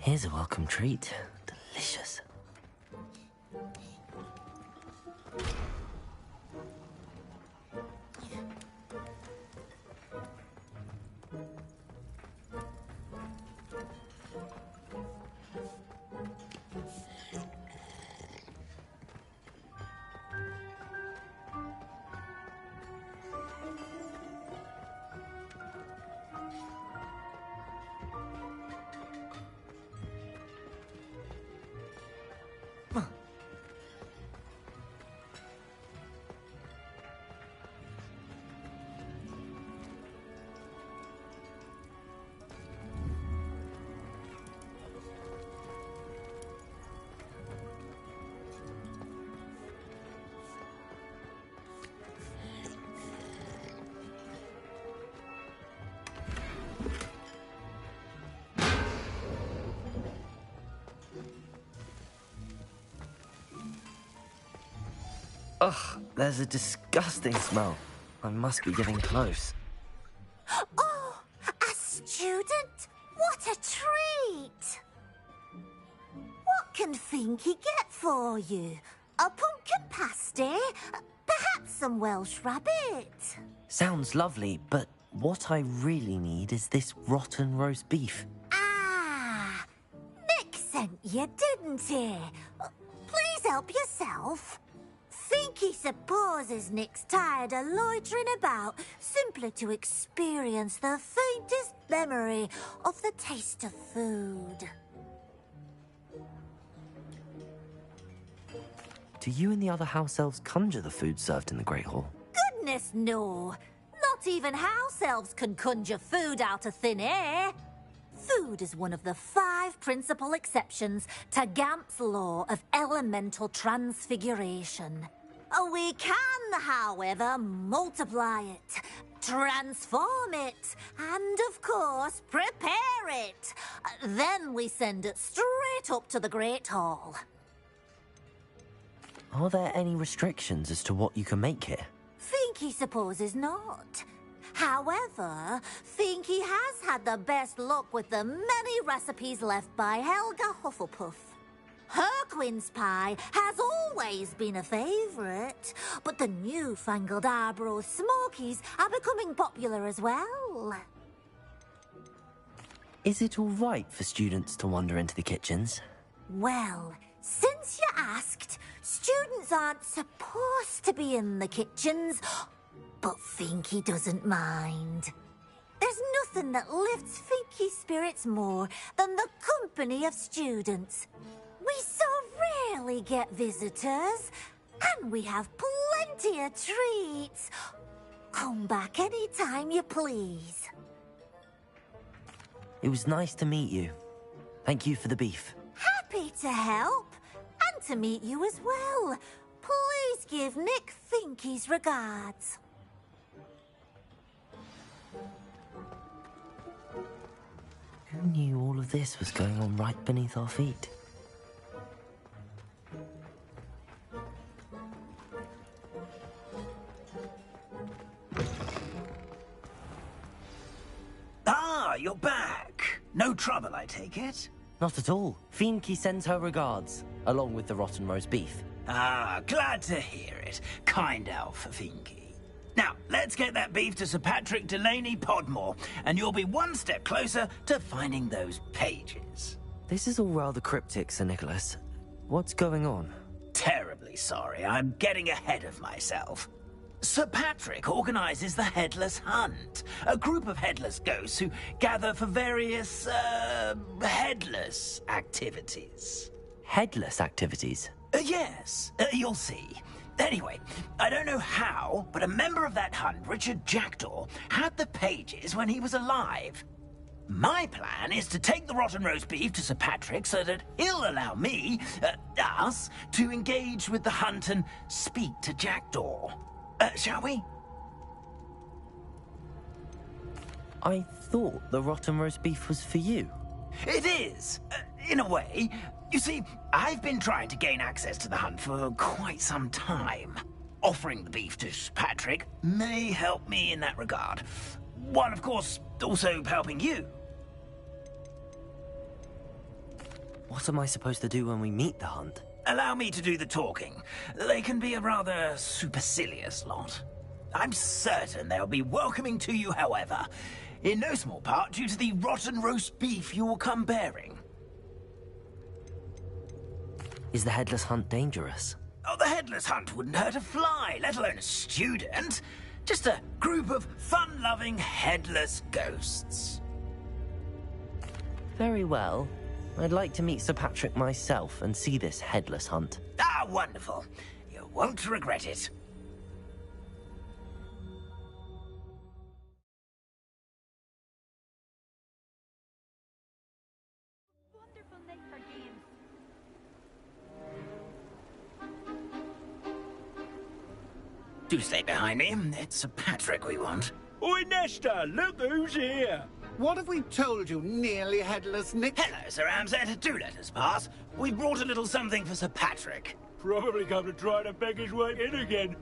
Here's a welcome treat. Delicious. Ugh, there's a disgusting smell. I must be getting close. Oh, a student? What a treat! What can Finky get for you? A pumpkin pasty? Perhaps some Welsh rabbit? Sounds lovely, but what I really need is this rotten roast beef. Ah, mix sent you, didn't he? Please help yourself. Think he supposes Nick's tired of loitering about simply to experience the faintest memory of the taste of food. Do you and the other house elves conjure the food served in the Great Hall? Goodness, no. Not even house elves can conjure food out of thin air. Food is one of the 5 principal exceptions to Gamp's law of elemental transfiguration. We can, however, multiply it, transform it, and, of course, prepare it. Then we send it straight up to the Great Hall. Are there any restrictions as to what you can make here? Finky supposes not. However, Finky has had the best luck with the many recipes left by Helga Hufflepuff. Her quince pie has always been a favourite, but the newfangled Arbroath Smokies are becoming popular as well. Is it all right for students to wander into the kitchens? Well, since you asked, students aren't supposed to be in the kitchens, but Finky doesn't mind. There's nothing that lifts Finky's spirits more than the company of students. We so rarely get visitors, and we have plenty of treats. Come back any time you please. It was nice to meet you. Thank you for the beef. Happy to help, and to meet you as well. Please give Nick Finky's regards. Who knew all of this was going on right beneath our feet? Ah, you're back. No trouble, I take it? Not at all. Finky sends her regards, along with the rotten roast beef. Ah, glad to hear it. Kind elf, Finky. Now, let's get that beef to Sir Patrick Delaney Podmore, and you'll be one step closer to finding those pages. This is all rather cryptic, Sir Nicholas. What's going on? Terribly sorry, I'm getting ahead of myself. Sir Patrick organises the Headless Hunt, a group of headless ghosts who gather for various, headless activities. Headless activities? Yes, you'll see. Anyway, I don't know how, but a member of that hunt, Richard Jackdaw, had the pages when he was alive. My plan is to take the rotten roast beef to Sir Patrick so that he'll allow me, us, to engage with the hunt and speak to Jackdaw. Shall we? I thought the rotten roast beef was for you. It is, in a way. You see, I've been trying to gain access to the hunt for quite some time. Offering the beef to Sir Patrick may help me in that regard. While, of course, also helping you. What am I supposed to do when we meet the hunt? Allow me to do the talking. They can be a rather supercilious lot. I'm certain they'll be welcoming to you, however, in no small part due to the rotten roast beef you'll come bearing. Is the Headless Hunt dangerous? Oh, the Headless Hunt wouldn't hurt a fly, let alone a student. Just a group of fun-loving headless ghosts. Very well. I'd like to meet Sir Patrick myself and see this Headless Hunt. Ah, wonderful. You won't regret it. Do stay behind me. It's Sir Patrick we want. Oi, Nesta, look who's here. What have we told you, nearly headless Nick? Hello, Sir Ramsed. Do let us pass. We brought a little something for Sir Patrick. Probably come to try to beg his way in again.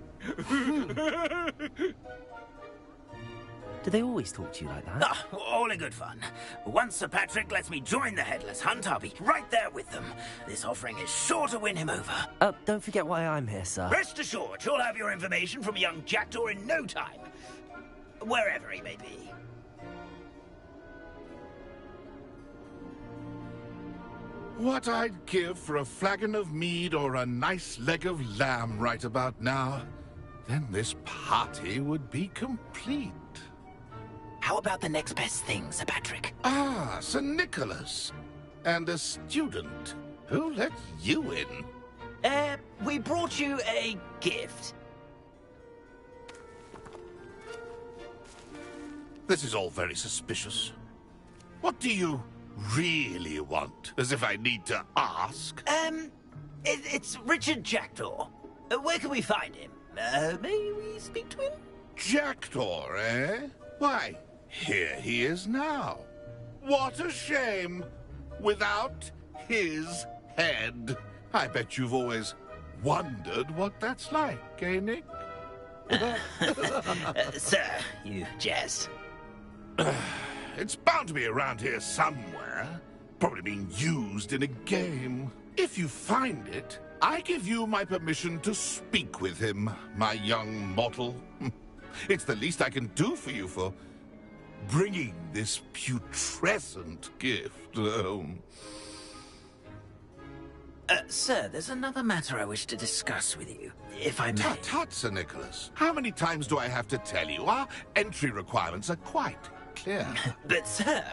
Do they always talk to you like that? Ah, all in good fun. Once Sir Patrick lets me join the Headless Hunt, I'll be right there with them. This offering is sure to win him over. Don't forget why I'm here, sir. Rest assured, you'll have your information from young Jackdaw in no time. Wherever he may be. What I'd give for a flagon of mead or a nice leg of lamb right about now. Then this party would be complete. How about the next best thing, Sir Patrick? Ah, Sir Nicholas. And a student. Who let you in? We brought you a gift. This is all very suspicious. What do you really want? As if I need to ask. It's Richard Jackdaw. Where can we find him? May we speak to him? Jackdaw, eh? Why, here he is now. What a shame. Without his head. I bet you've always wondered what that's like, eh, Nick? Sir, you jest. It's bound to be around here somewhere. Probably being used in a game. If you find it, I give you my permission to speak with him, my young mortal. It's the least I can do for you for bringing this putrescent gift home. Sir, there's another matter I wish to discuss with you, if I may. Tut, tut, Sir Nicholas. How many times do I have to tell you? Our entry requirements are quite clear. But, sir,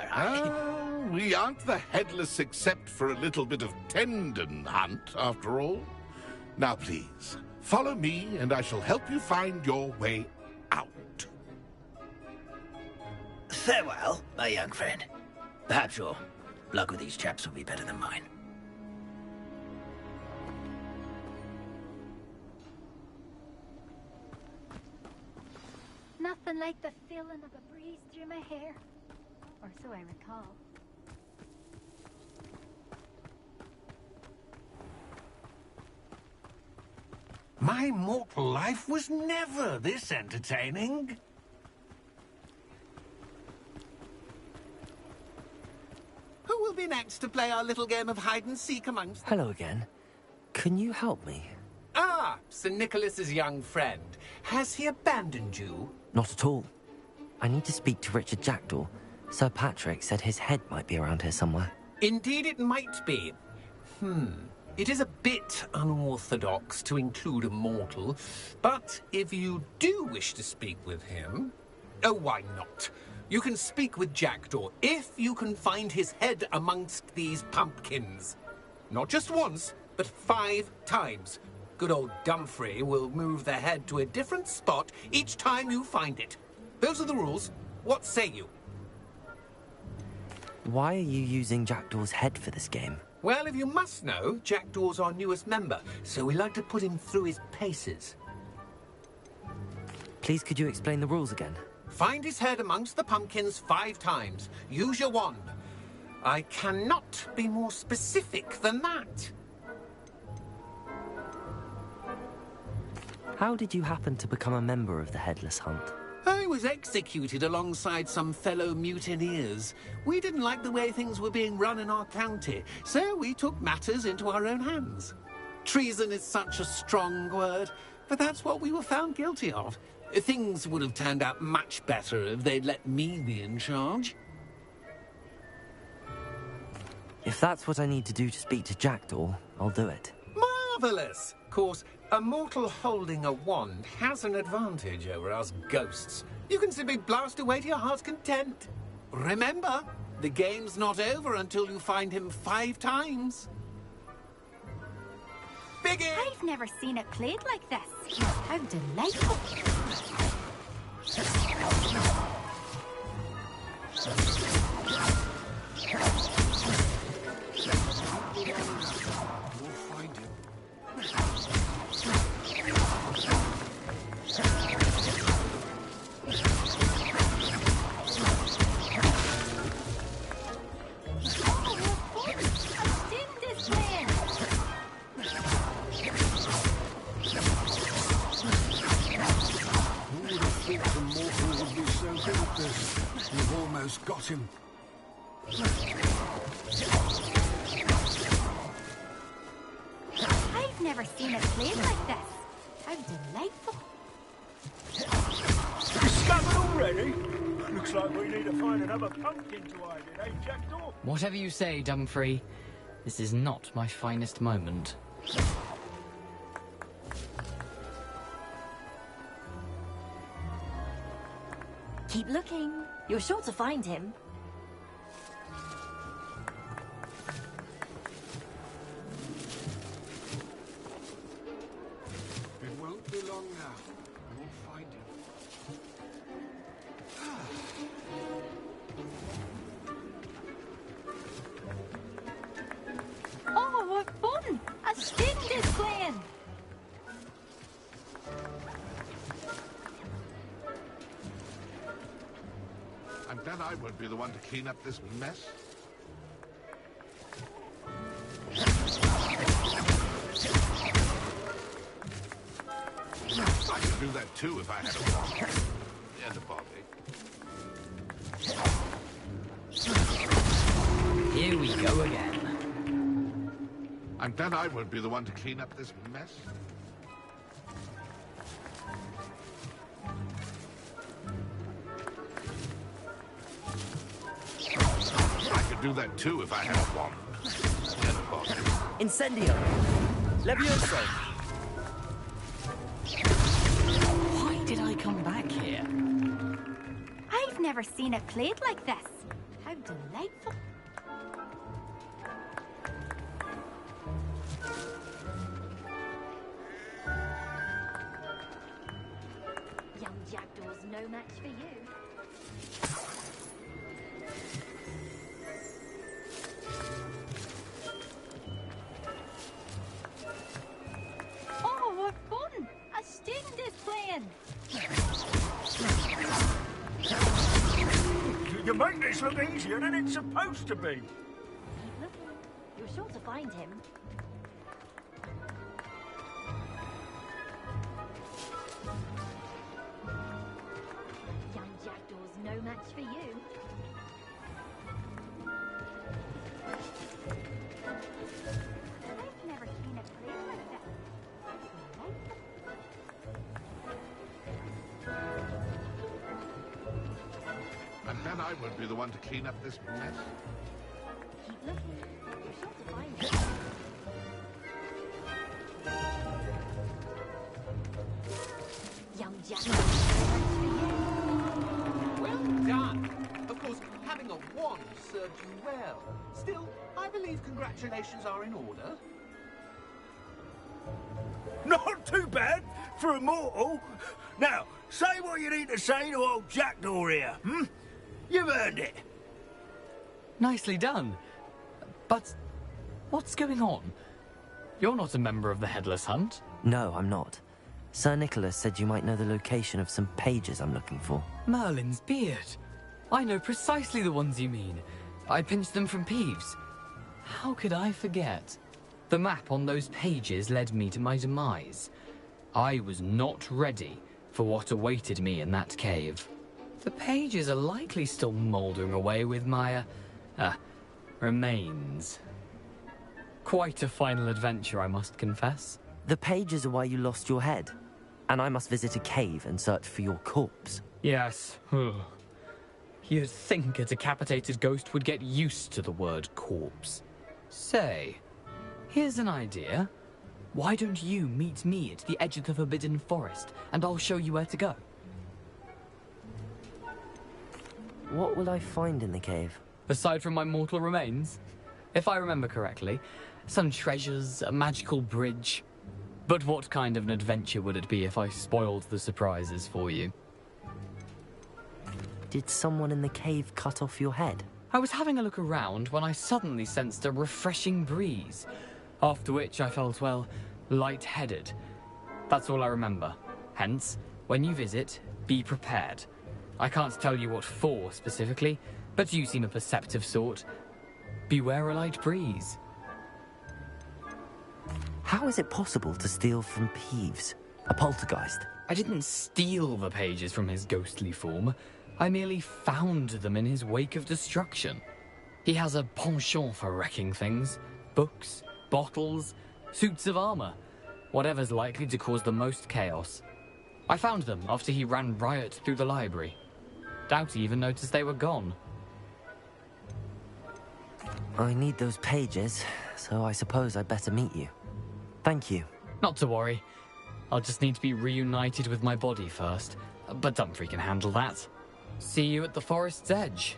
we aren't the headless except for a little bit of tendon hunt, after all. Now, please, follow me, and I shall help you find your way out. Farewell, my young friend. Perhaps your luck with these chaps will be better than mine. Nothing like the feeling of a breeze through my hair. Or so I recall. My mortal life was never this entertaining. Who will be next to play our little game of hide-and-seek amongst them? Hello again. Can you help me? Ah, Sir Nicholas's young friend. Has he abandoned you? Not at all. I need to speak to Richard Jackdaw. Sir Patrick said his head might be around here somewhere. Indeed it might be. It is a bit unorthodox to include a mortal, but if you do wish to speak with him... Oh, why not? You can speak with Jackdaw if you can find his head amongst these pumpkins. Not just once, but 5 times. Good old Dumfrey will move the head to a different spot each time you find it. Those are the rules. What say you? Why are you using Jackdaw's head for this game? Well, if you must know, Jackdaw's our newest member, so we like to put him through his paces. Please, could you explain the rules again? Find his head amongst the pumpkins 5 times. Use your wand. I cannot be more specific than that. How did you happen to become a member of the Headless Hunt? I was executed alongside some fellow mutineers. We didn't like the way things were being run in our county, so we took matters into our own hands. Treason is such a strong word, but that's what we were found guilty of. Things would have turned out much better if they'd let me be in charge. If that's what I need to do to speak to Jackdaw, I'll do it. Marvellous! Of course, a mortal holding a wand has an advantage over us ghosts. You can simply blast away to your heart's content. Remember, the game's not over until you find him 5 times. Biggie! I've never seen it played like this. How delightful. You've almost got him. I've never seen it played like this. How delightful. Discovered already? Looks like we need to find another pumpkin to hide in, eh, Jackdaw? Whatever you say, Dumfrey. This is not my finest moment. Keep looking. You're sure to find him. It won't be long now. We'll find him. Oh, what fun! A student is playing! I'm glad I won't be the one to clean up this mess. I could do that too if I had a wand. And a body. Here we go again. I'm glad I won't be the one to clean up this mess. I could do that too if I had a wand. And a body. Incendio! Levioso! Why did I come back here? I've never seen it played like this. How delightful. Young Jackdaw's no match for you. Oh, what fun! A student is playing! You make this look easier than it's supposed to be. Keep looking. You're sure to find him. Young Jackdaw's no match for you. I've never seen it played like this. I'm glad I won't be the one to clean up this mess. Keep looking. You're sure to find him. Young Jackdaw's no match for you. Well done! Of course, having a wand served you well. Still, I believe congratulations are in order. Not too bad for a mortal. Now, say what you need to say to old Jackdaw here, hmm? You've earned it. Nicely done. But what's going on? You're not a member of the Headless Hunt. No, I'm not. Sir Nicholas said you might know the location of some pages I'm looking for. Merlin's beard. I know precisely the ones you mean. I pinched them from Peeves. How could I forget? The map on those pages led me to my demise. I was not ready for what awaited me in that cave. The pages are likely still mouldering away with my, remains. Quite a final adventure, I must confess. The pages are why you lost your head, and I must visit a cave and search for your corpse. Yes. You'd think a decapitated ghost would get used to the word corpse. Say, here's an idea. Why don't you meet me at the edge of the Forbidden Forest, and I'll show you where to go? What will I find in the cave? Aside from my mortal remains? If I remember correctly, some treasures, a magical bridge. But what kind of an adventure would it be if I spoiled the surprises for you? Did someone in the cave cut off your head? I was having a look around when I suddenly sensed a refreshing breeze, after which I felt, well, lightheaded. That's all I remember. Hence, when you visit, be prepared. I can't tell you what for specifically, but you seem a perceptive sort. Beware a light breeze. How is it possible to steal from Peeves, a poltergeist? I didn't steal the pages from his ghostly form. I merely found them in his wake of destruction. He has a penchant for wrecking things. Books, bottles, suits of armor. Whatever's likely to cause the most chaos. I found them after he ran riot through the library. Doubt he even noticed they were gone. I need those pages, so I suppose I'd better meet you. Thank you. Not to worry. I'll just need to be reunited with my body first. But Dumfries can handle that. See you at the forest's edge.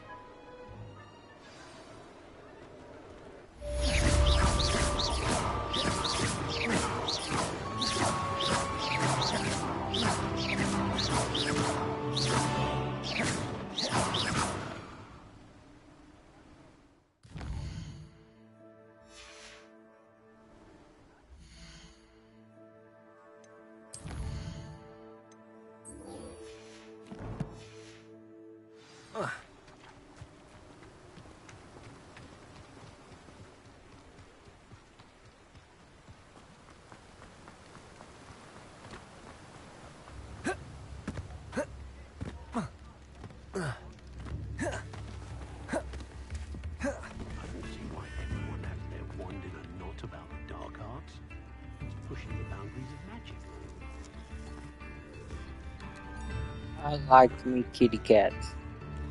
I like to meet kitty cats.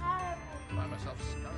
Find myself stuck.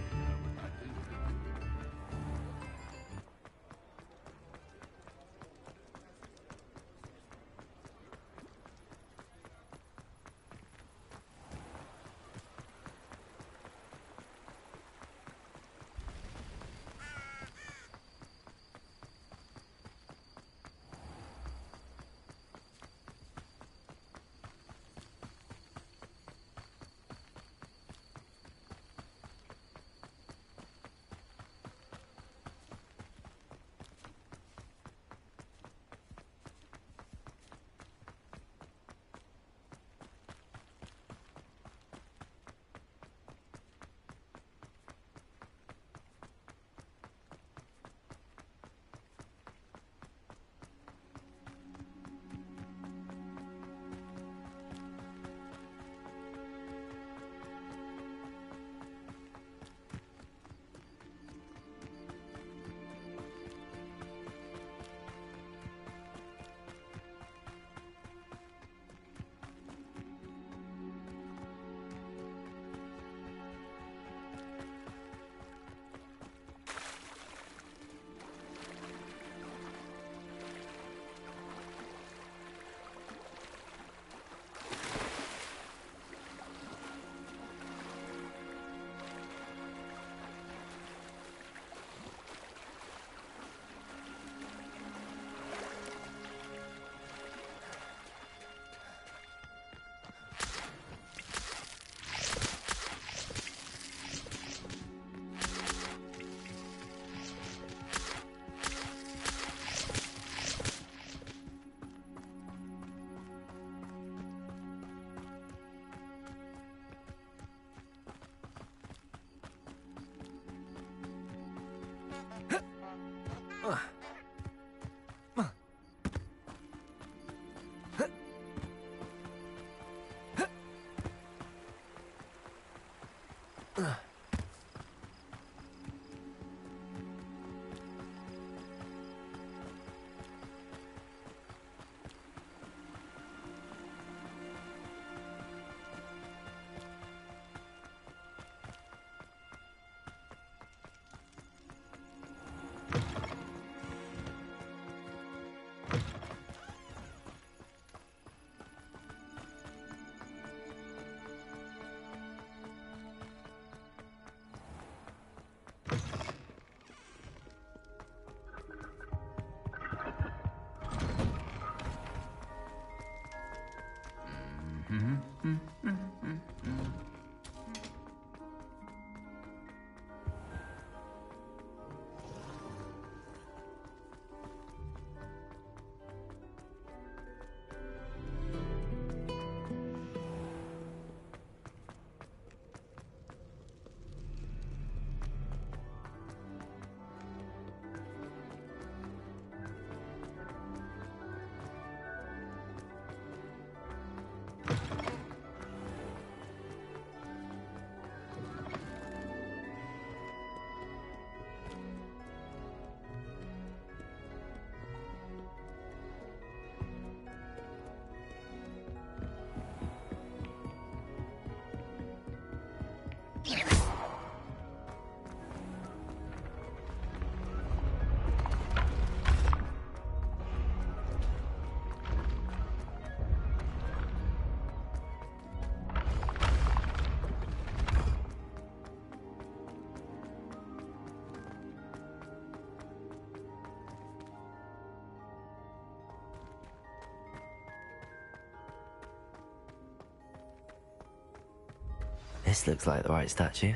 This looks like the right statue.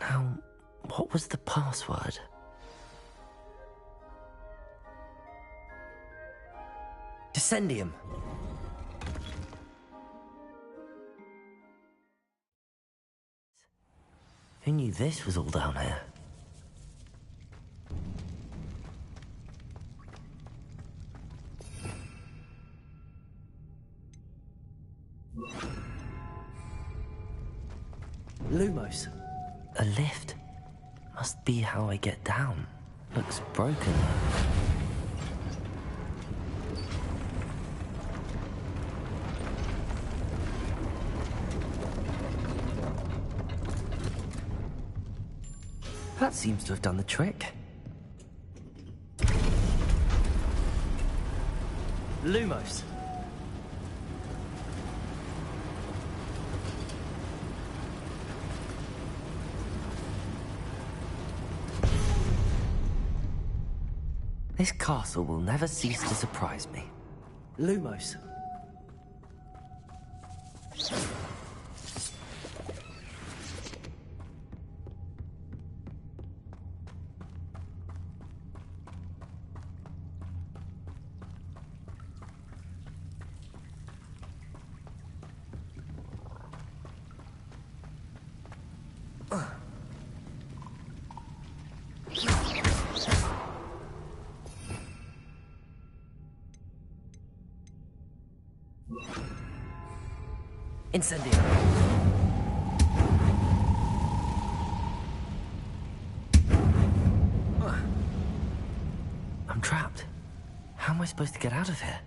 Now, what was the password? Descendium. Who knew this was all down here? Lumos. A lift. Must be how I get down. Looks broken though. That seems to have done the trick. Lumos. This castle will never cease to surprise me. Lumos. Incendio. I'm trapped. How am I supposed to get out of here?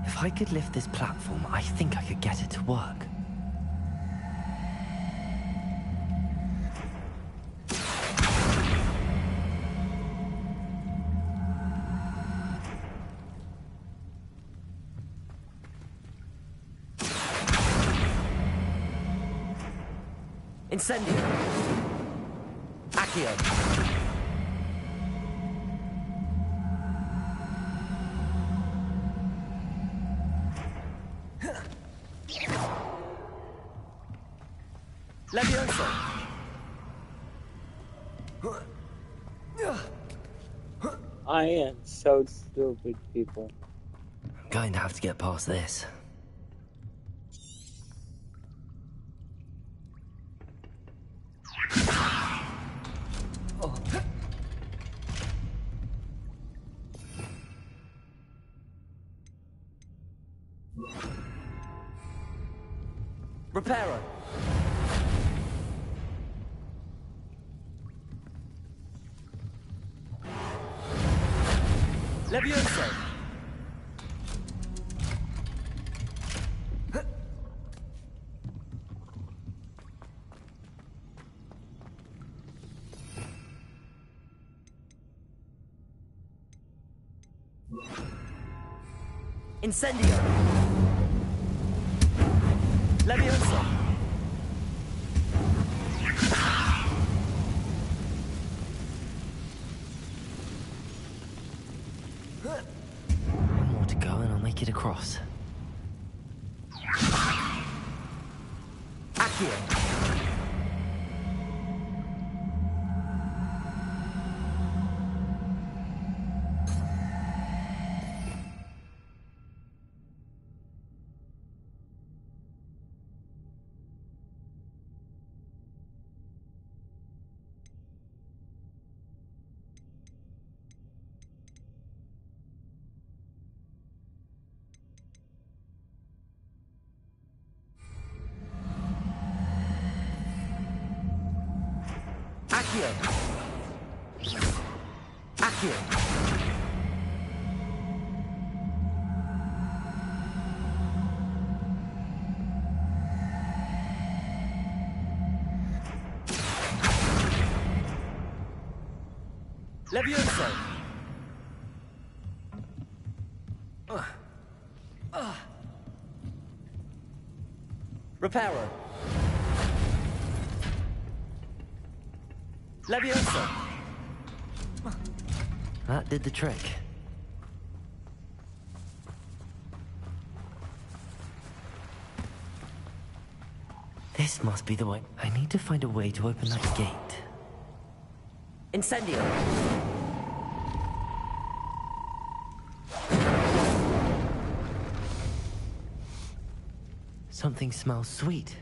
If I could lift this platform, I think I could get it to work. Incendio. Accio. Levioso. I am so stupid, people. I'm going to have to get past this. Reparo. Levioso. Incendio. Levioso. One more to go and I'll make it across. Accio. Accio. Thank you. Levioso! Reparo! Levioso! That did the trick. This must be the way. I need to find a way to open that gate. Incendio! Something smells sweet.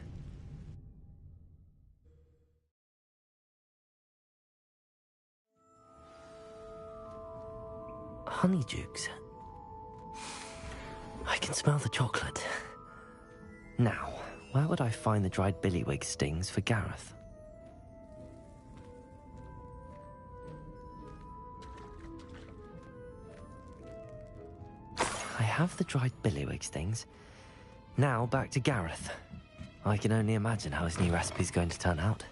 Honeydukes. I can smell the chocolate. Now, where would I find the dried billywig stings for Gareth? I have the dried billywig stings. Now back to Gareth. I can only imagine how his new recipe's going to turn out.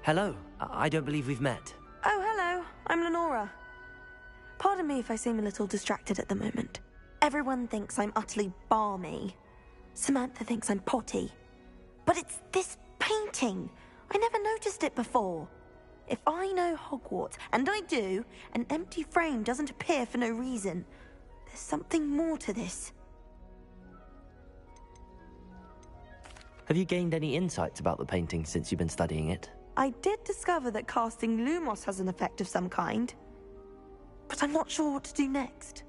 Hello. I don't believe we've met. Oh, hello. I'm Lenora. Pardon me if I seem a little distracted at the moment. Everyone thinks I'm utterly balmy. Samantha thinks I'm potty. But it's this painting. I never noticed it before. If I know Hogwarts, and I do, an empty frame doesn't appear for no reason. There's something more to this. Have you gained any insights about the painting since you've been studying it? I did discover that casting Lumos has an effect of some kind. but I'm not sure what to do next.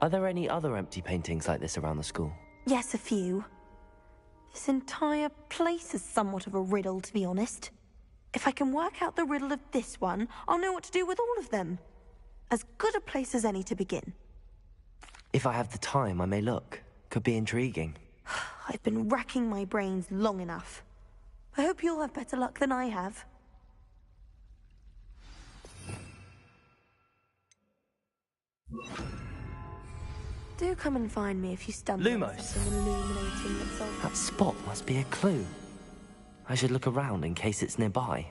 Are there any other empty paintings like this around the school? Yes, a few. This entire place is somewhat of a riddle, to be honest. If I can work out the riddle of this one, I'll know what to do with all of them. As good a place as any to begin. If I have the time, I may look. Could be intriguing. I've been racking my brains long enough. I hope you'll have better luck than I have. Do come and find me if you stumble on Lumos. something illuminating that's all... That spot must be a clue. I should look around in case it's nearby.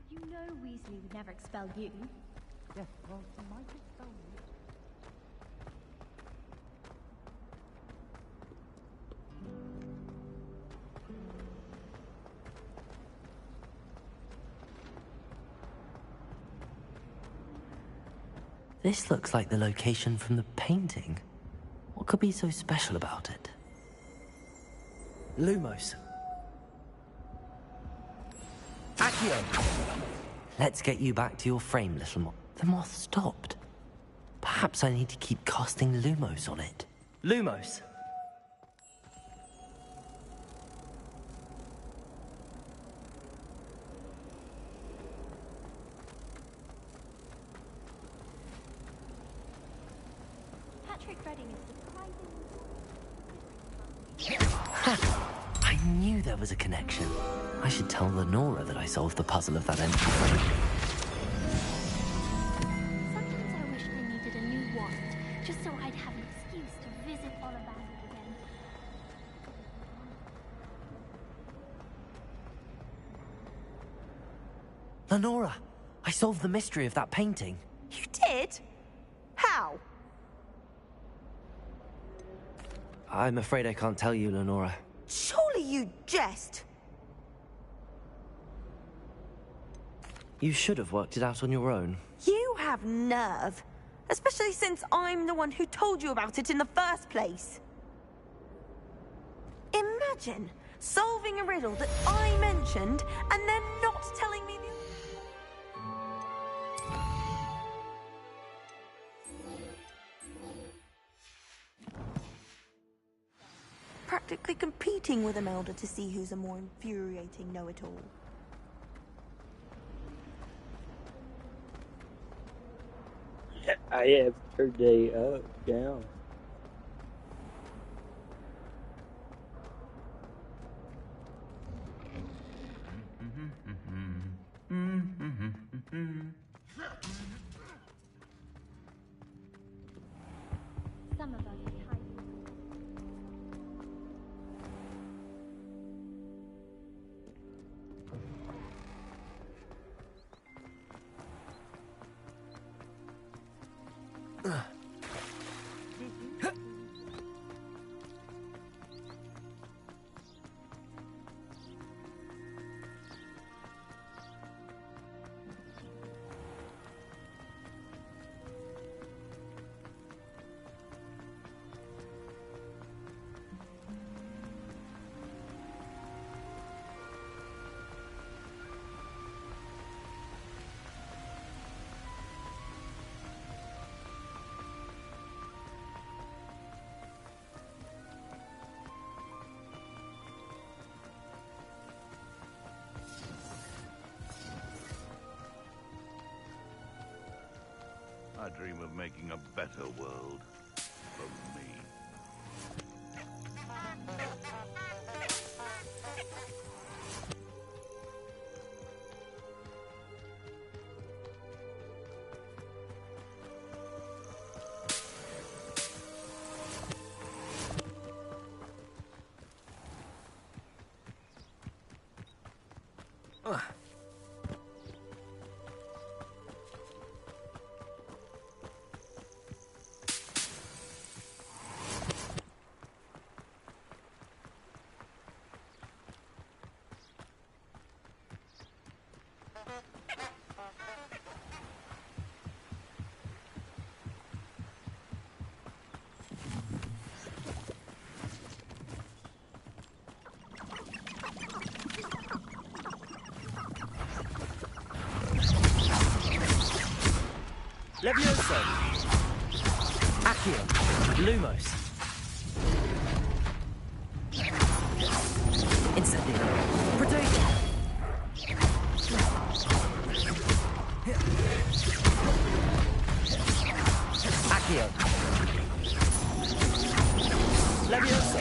You know Weasley would never expel you. Yes, well, he might expel me. This looks like the location from the painting. What could be so special about it? Lumos. Accio! Let's get you back to your frame, little moth. The moth stopped. Perhaps I need to keep casting Lumos on it. Lumos! Patrick Redding is I knew there was a connection. I should tell Lenora that I solved the puzzle of that empty frame. Sometimes I wish I needed a new wand, just so I'd have an excuse to visit Ollivander again. Lenora, I solved the mystery of that painting. You did? How? I'm afraid I can't tell you, Lenora. Surely you jest. You should have worked it out on your own. You have nerve. Especially since I'm the one who told you about it in the first place. Imagine solving a riddle that I mentioned and then not telling me the... Practically competing with Imelda to see who's a more infuriating know-it-all. I have her day up, down. Some of us are hiding. I dream of making a better world for me. Levioso! Accio! Lumos! Incendio! Protego! Accio! Levioso!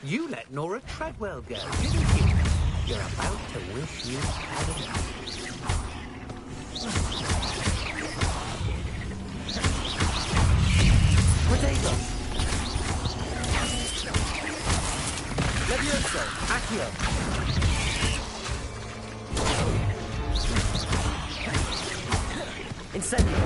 You let Nora Treadwell go, didn't you? You're about to wish you hadn't. Protego! Levioso! Accio! Incendio!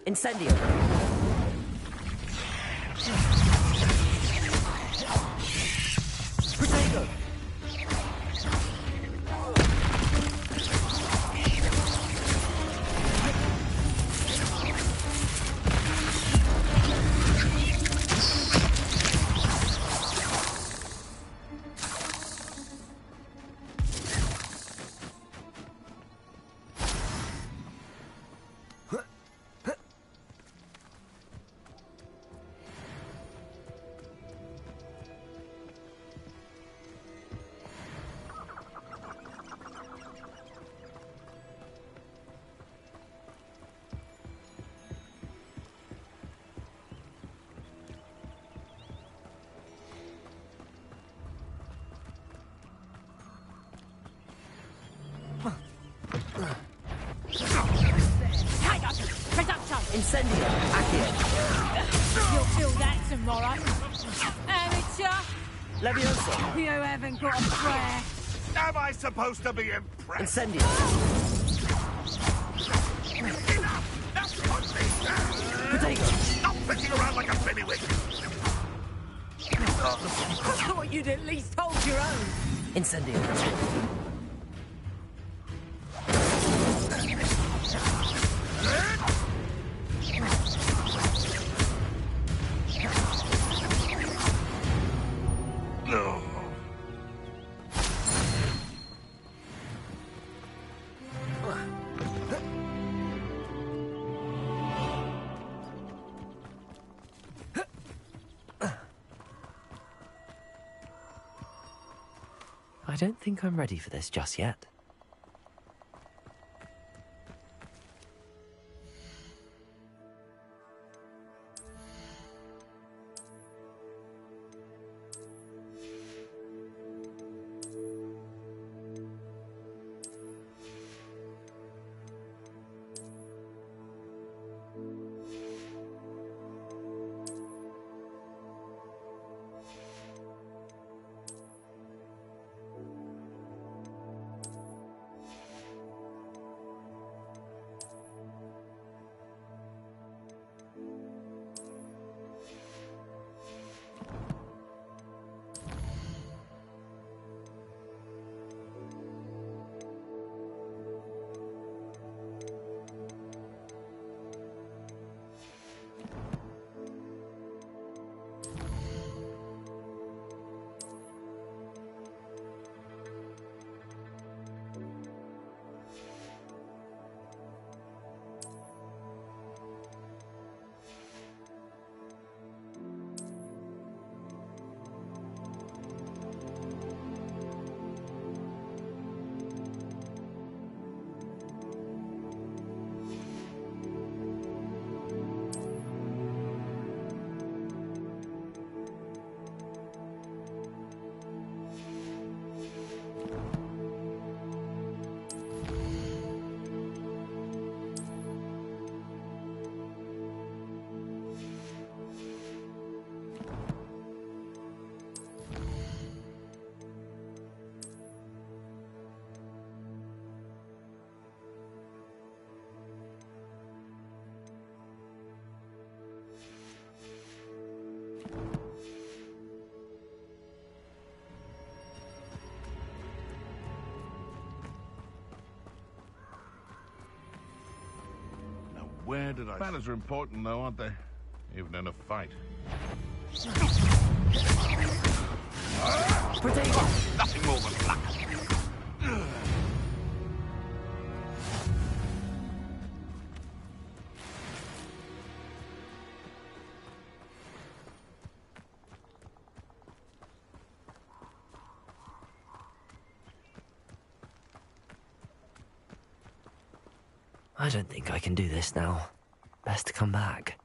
Incendio! Protego! Incendio! Accio! You'll feel that tomorrow. Amateur! Levioso! You haven't got a prayer. Am I supposed to be impressed? Incendio! Enough! Now put me down! Protego! Stop flicking around like a pennywig! I thought you'd at least hold your own. Incendio! I don't think I'm ready for this just yet. Where did I... Manners are important, though, aren't they? Even in a fight. Nothing more than luck. I don't think I can do this now. Best to come back.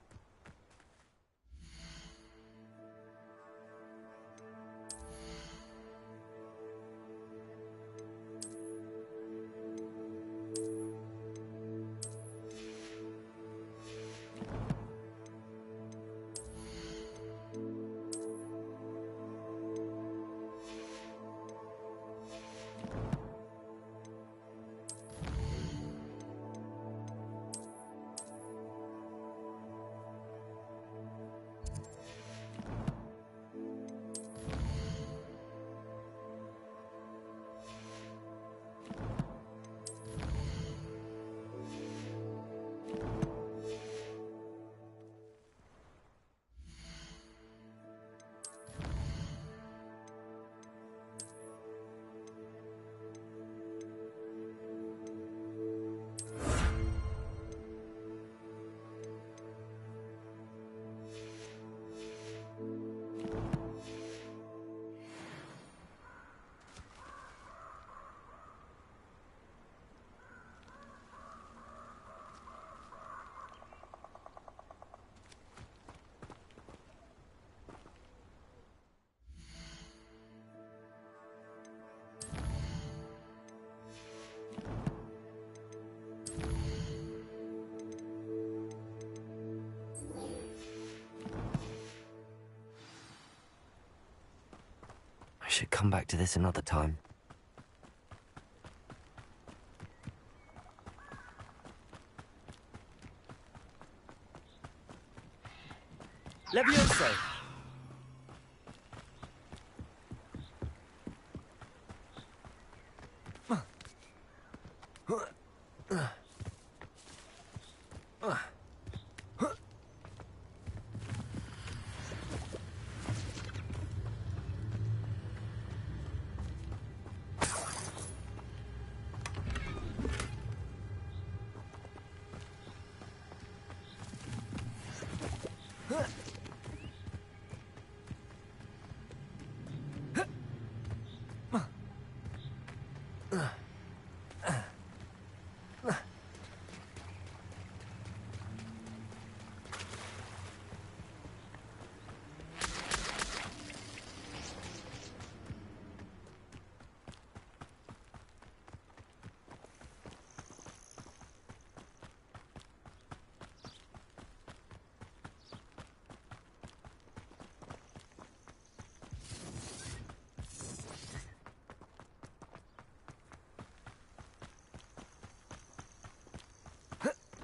I should come back to this another time. Levioso!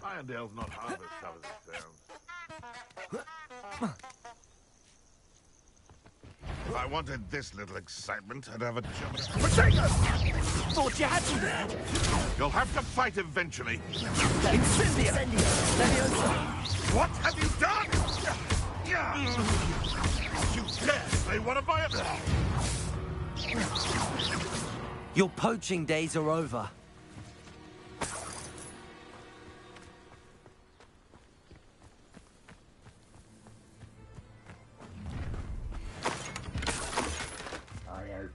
Irondale's not half as tough as it sounds. If I wanted this little excitement, I'd have a jump. Potato! Thought you had me there. You'll have to fight eventually. Incendio! What have you done? You dare slay one of my... Your poaching days are over.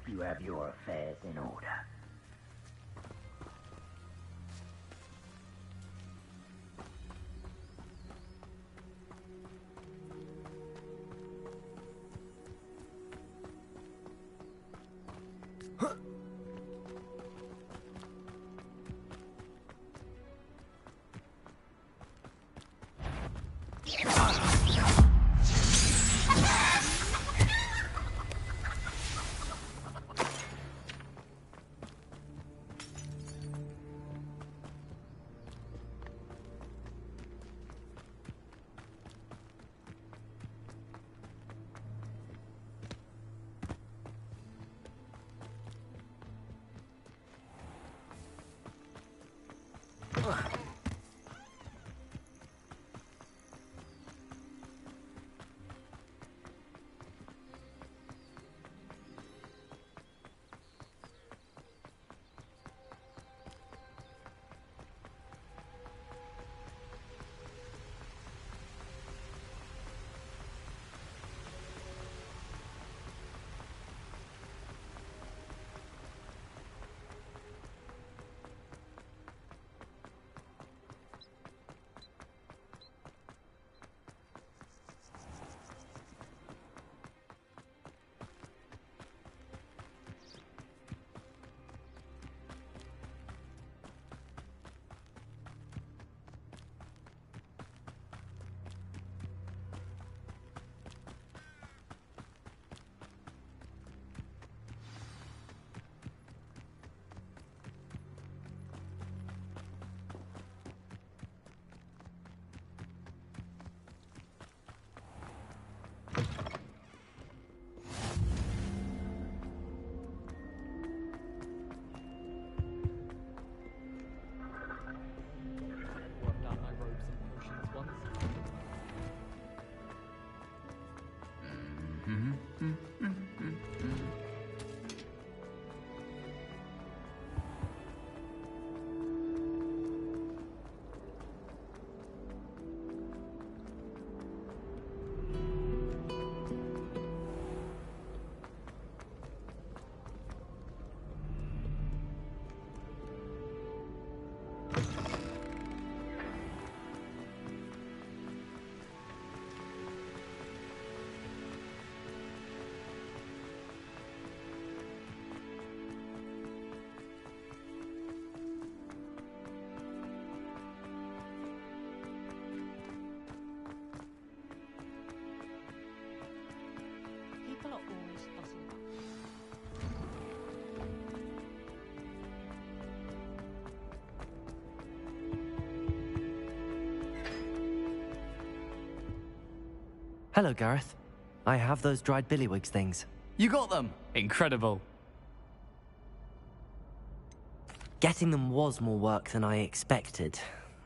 You have your affairs in order. Hello, Gareth. I have those dried billywigs things. You got them! Incredible. Getting them was more work than I expected.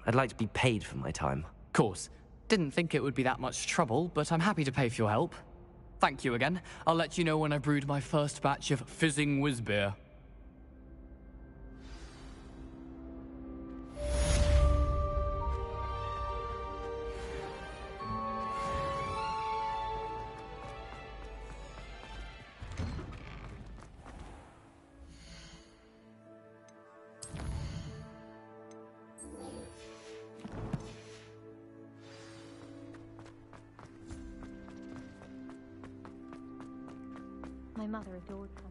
I'd like to be paid for my time. Course. Didn't think it would be that much trouble, but I'm happy to pay for your help. Thank you again. I'll let you know when I brewed my first batch of fizzing whiz beer. My mother adored them.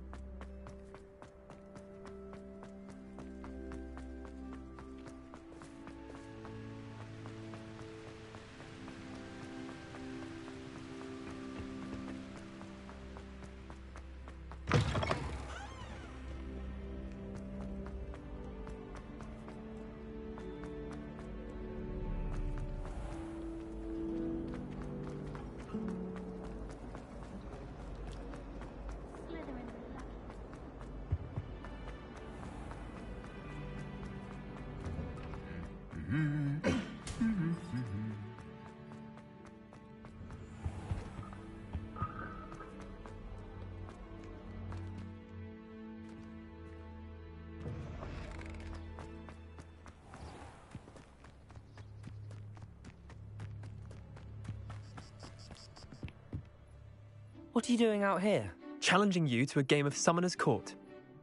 What are you doing out here? Challenging you to a game of Summoner's Court.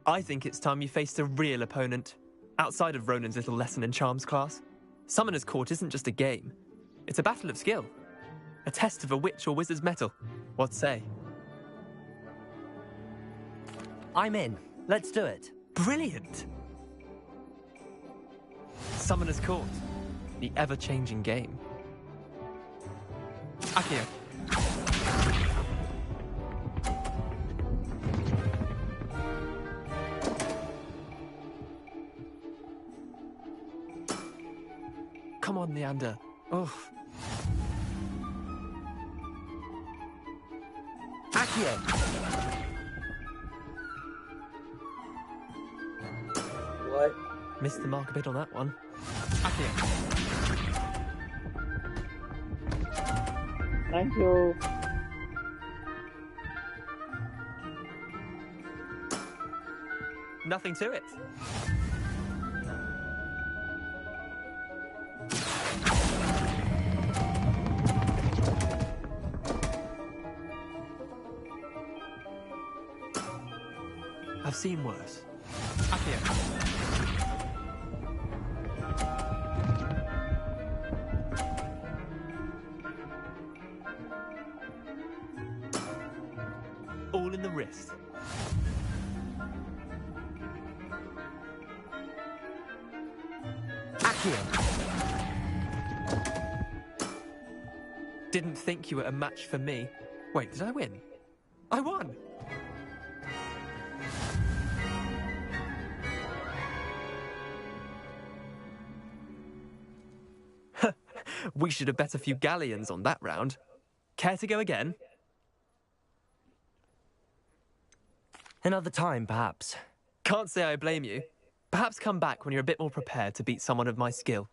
I think it's time you faced a real opponent, outside of Ronan's little lesson in charms class. Summoner's Court isn't just a game. It's a battle of skill. A test of a witch or wizard's mettle. What say? I'm in. Let's do it. Brilliant! Summoner's Court. The ever-changing game. Akio. Come on, Leander. Oh. Akio! What? Missed the mark a bit on that one. Akio. Thank you. Nothing to it. I've seen worse. Akio. All in the wrist. Akio! Didn't think you were a match for me. Wait, did I win? I won! We should have bet a few galleons on that round. Care to go again? Another time, perhaps. Can't say I blame you. Perhaps come back when you're a bit more prepared to beat someone of my skill.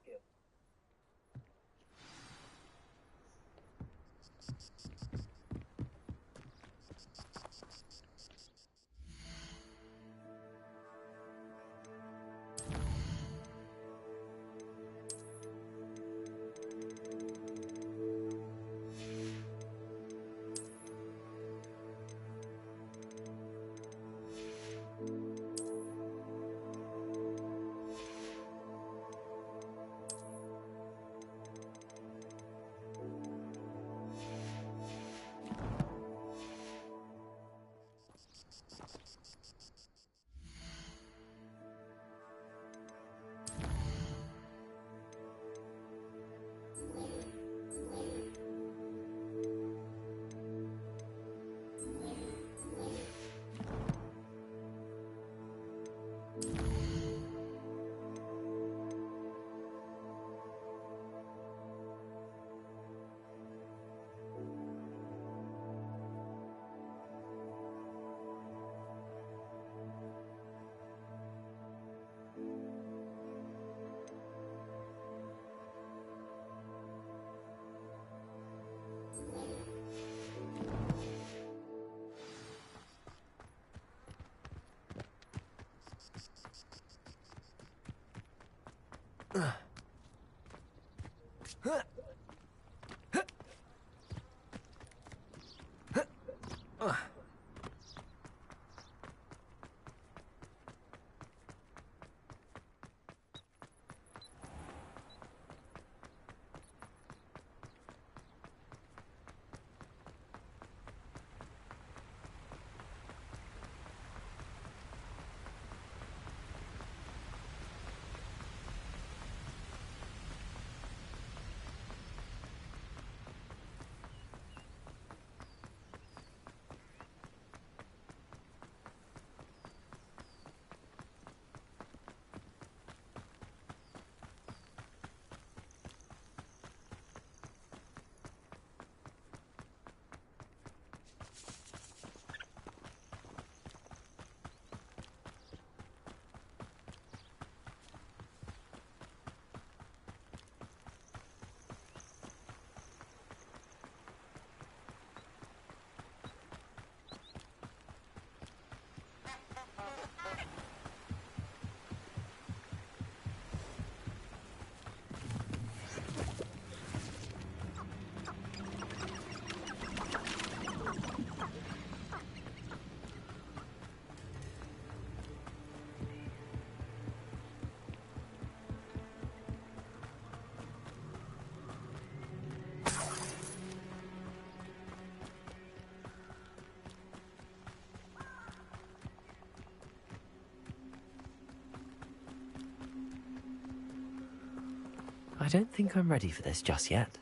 I don't think I'm ready for this just yet.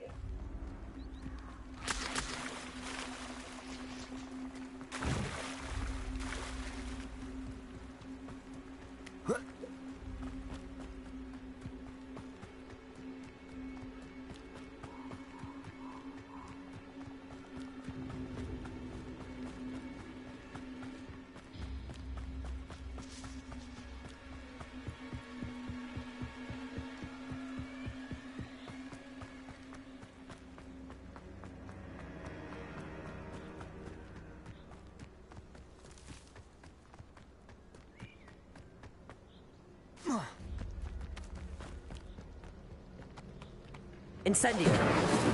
Incendio!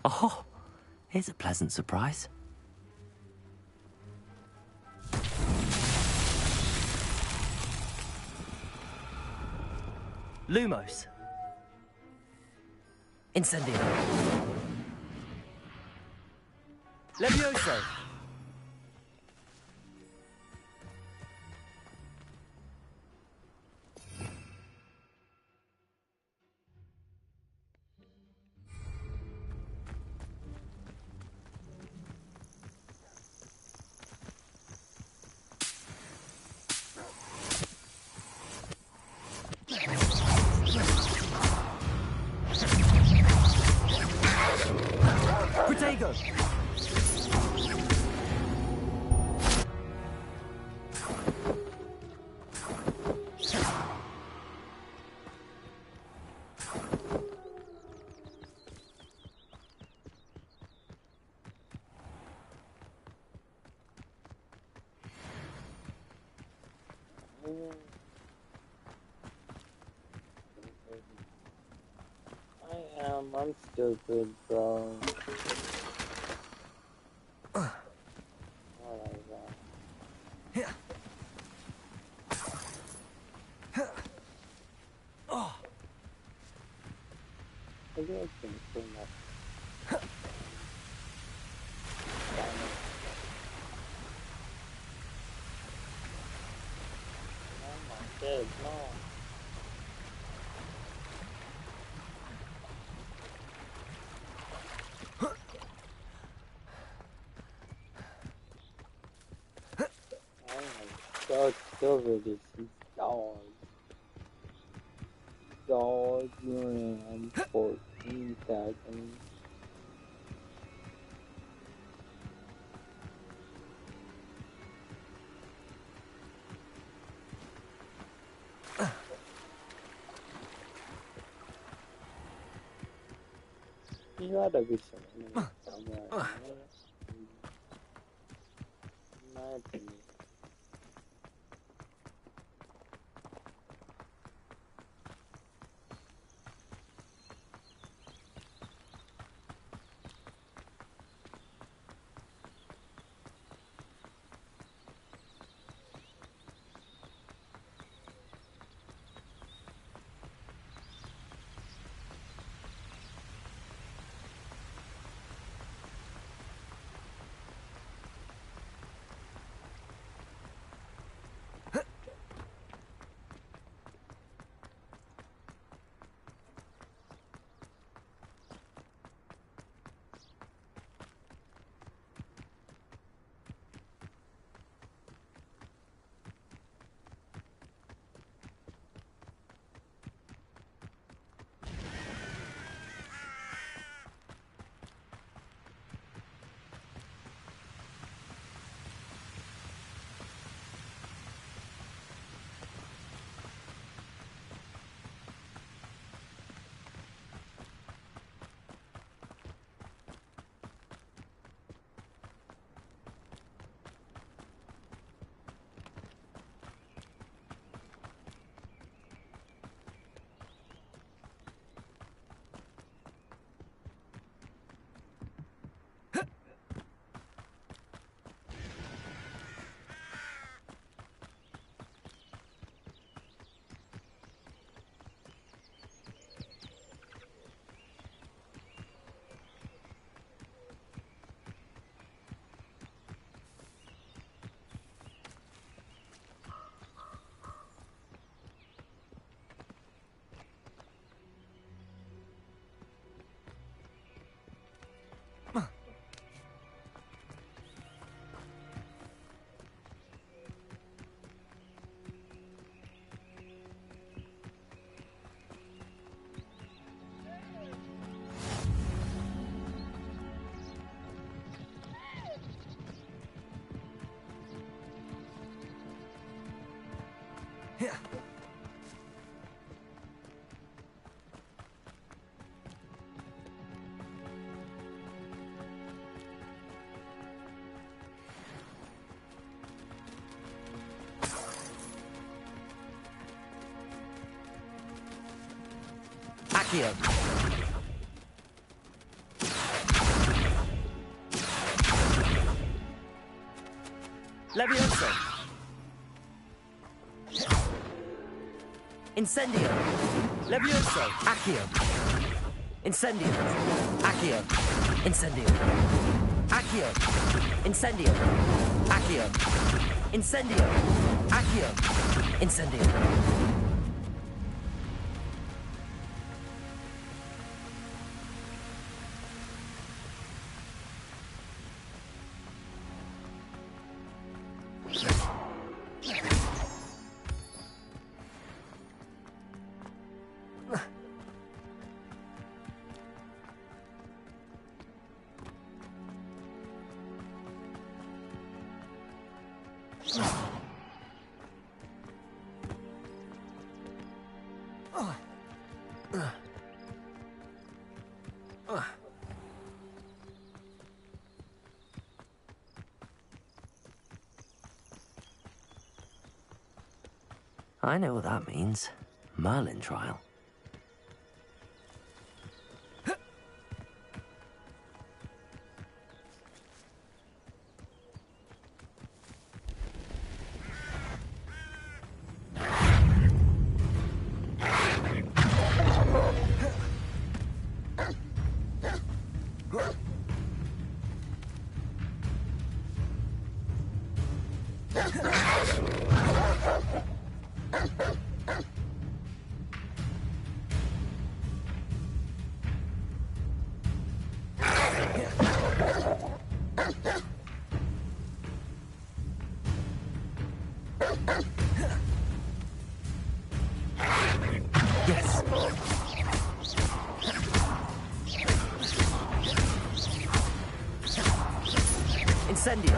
Oh, here's a pleasant surprise. Lumos. Incendio. Levioso. Protego. I'm stupid, bro. Maybe I can clean up. Oh my god, no. I am so stupid, these dogs. Dog ran 14 seconds. You gotta be some enemies somewhere, right? In my opinion. Accio. Levioso. Incendio. Levioso. Accio. Incendio. Accio. Incendio. Accio. Incendio. Accio. Incendio. Accio. Incendio. I know what that means. Merlin trial. Incendio!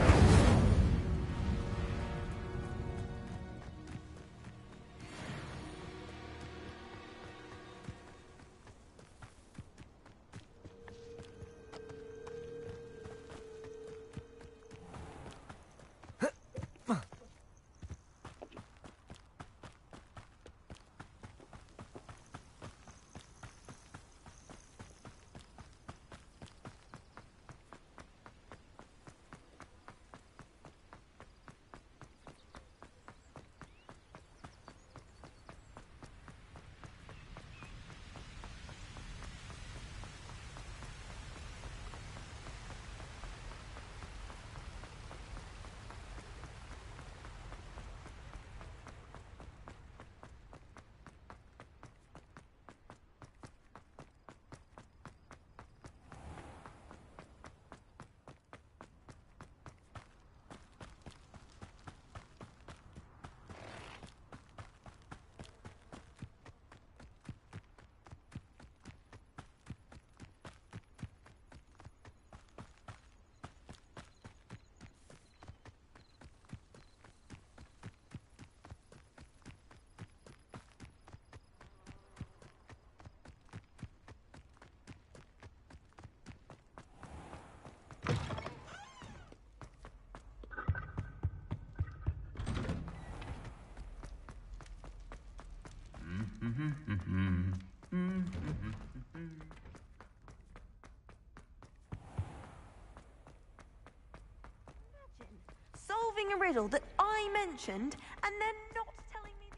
Solving a riddle that I mentioned and then not telling me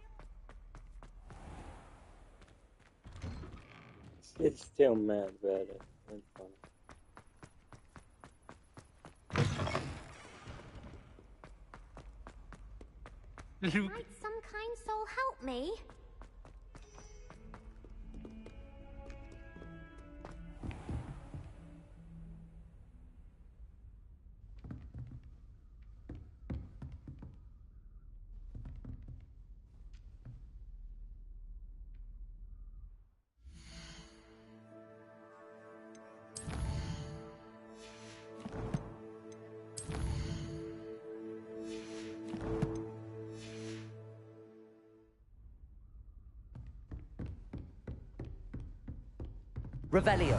the It's still mad about it. That's fine. Might some kind soul help me? Revelio.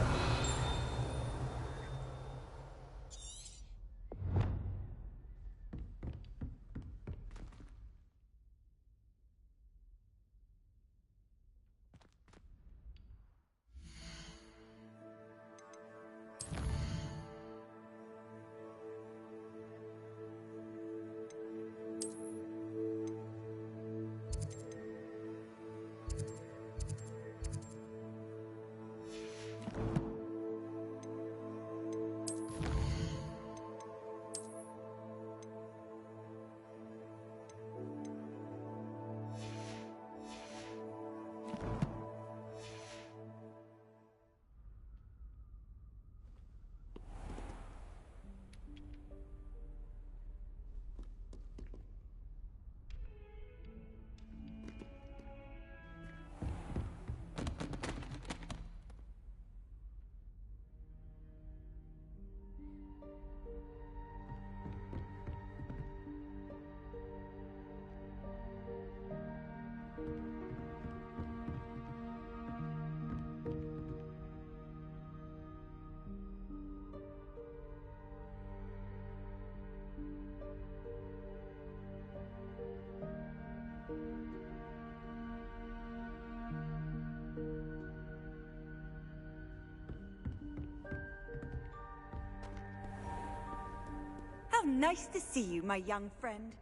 Nice to see you, my young friend.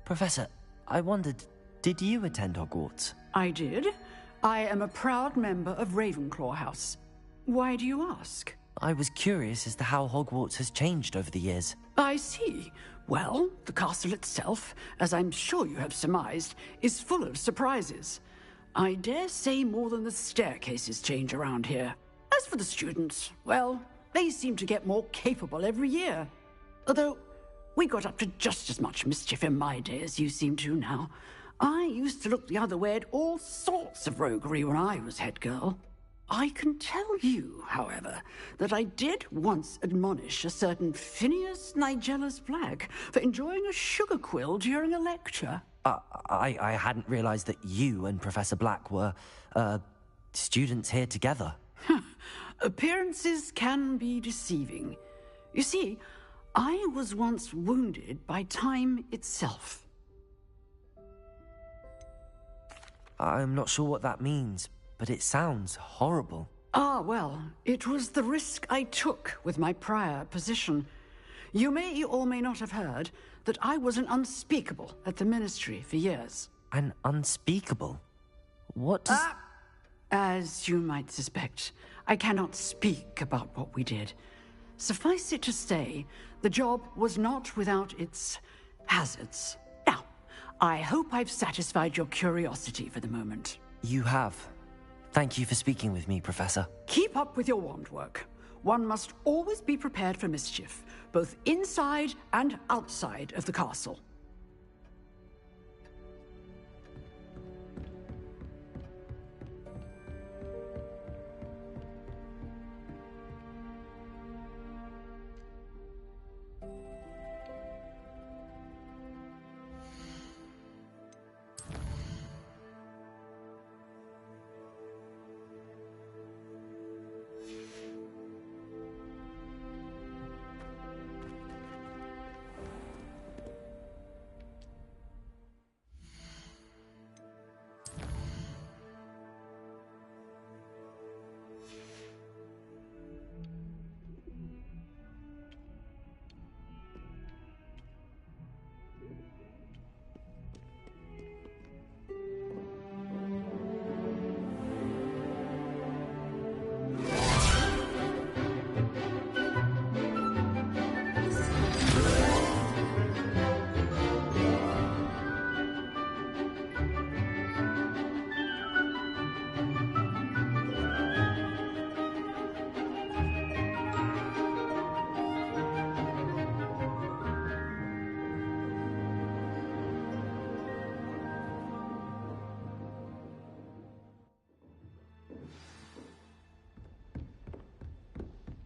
Professor, I wondered, did you attend Hogwarts? I did. I am a proud member of Ravenclaw House. Why do you ask? I was curious as to how Hogwarts has changed over the years. I see. Well, the castle itself, as I'm sure you have surmised, is full of surprises. I dare say more than the staircases change around here. As for the students, well, they seem to get more capable every year. Although, we got up to just as much mischief in my day as you seem to now. I used to look the other way at all sorts of roguery when I was head girl. I can tell you, however, that I did once admonish a certain Phineas Nigella's Black for enjoying a sugar quill during a lecture. I hadn't realized that you and Professor Black were, students here together. Appearances can be deceiving. You see, I was once wounded by time itself. I'm not sure what that means, but it sounds horrible. Ah, well, it was the risk I took with my prior position. You may or may not have heard that I was an unspeakable at the Ministry for years. An unspeakable? What does... As you might suspect, I cannot speak about what we did. Suffice it to say, the job was not without its hazards. Now, I hope I've satisfied your curiosity for the moment. You have. Thank you for speaking with me, Professor. Keep up with your wand work. One must always be prepared for mischief, both inside and outside of the castle.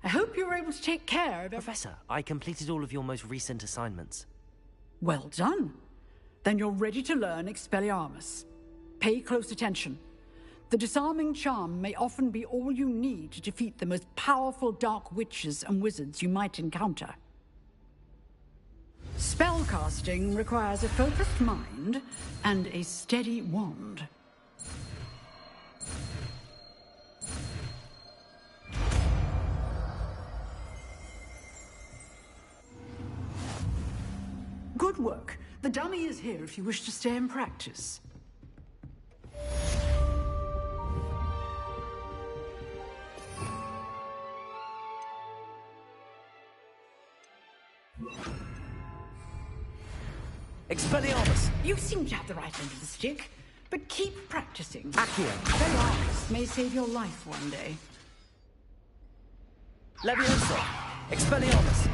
I hope you were able to take care of... Professor, I completed all of your most recent assignments. Well done. Then you're ready to learn Expelliarmus. Pay close attention. The disarming charm may often be all you need to defeat the most powerful dark witches and wizards you might encounter. Spellcasting requires a focused mind and a steady wand. Good work. The dummy is here if you wish to stay and practice. Expelliarmus! You seem to have the right end of the stick, but keep practicing. Accio! Expelliarmus may save your life one day. Leviosa! Expelliarmus!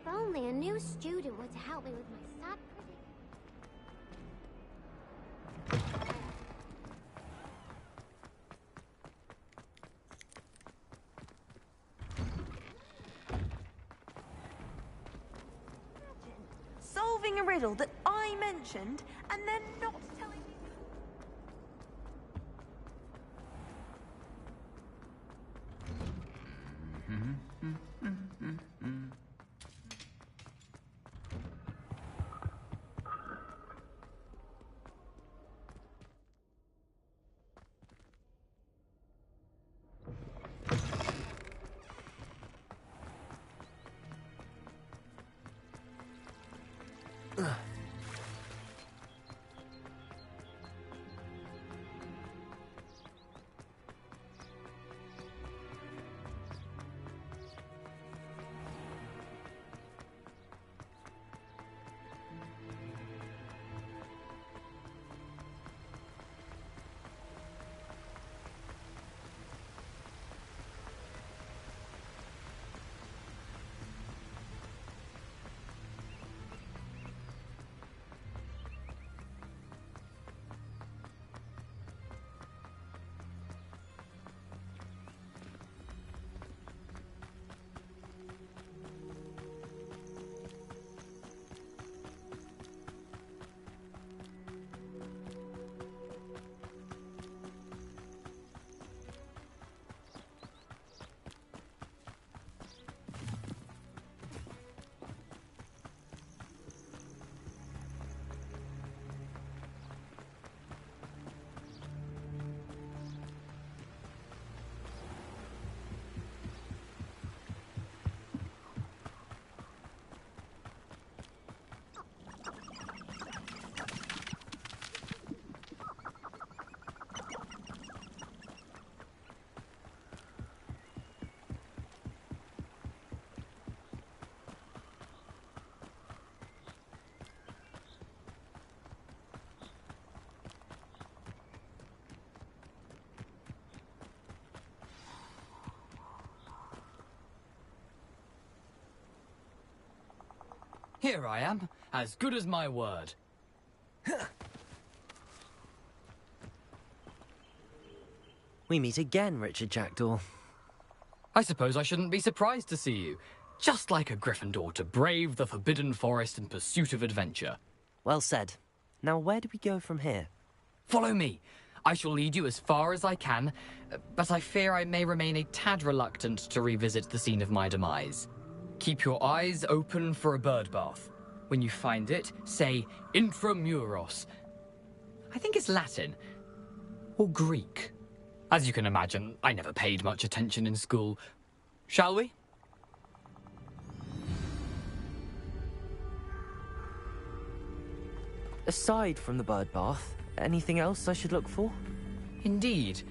If only a new student were to help me with my sad prediction. solving a riddle that I mentioned and then not telling me. Here I am, as good as my word. We meet again, Richard Jackdaw. I suppose I shouldn't be surprised to see you. Just like a Gryffindor to brave the Forbidden Forest in pursuit of adventure. Well said. Now where do we go from here? Follow me. I shall lead you as far as I can, but I fear I may remain a tad reluctant to revisit the scene of my demise. Keep your eyes open for a bird bath. When you find it, say intramuros. I think it's Latin. Or Greek. As you can imagine, I never paid much attention in school. Shall we? Aside from the bird bath, anything else I should look for? Indeed.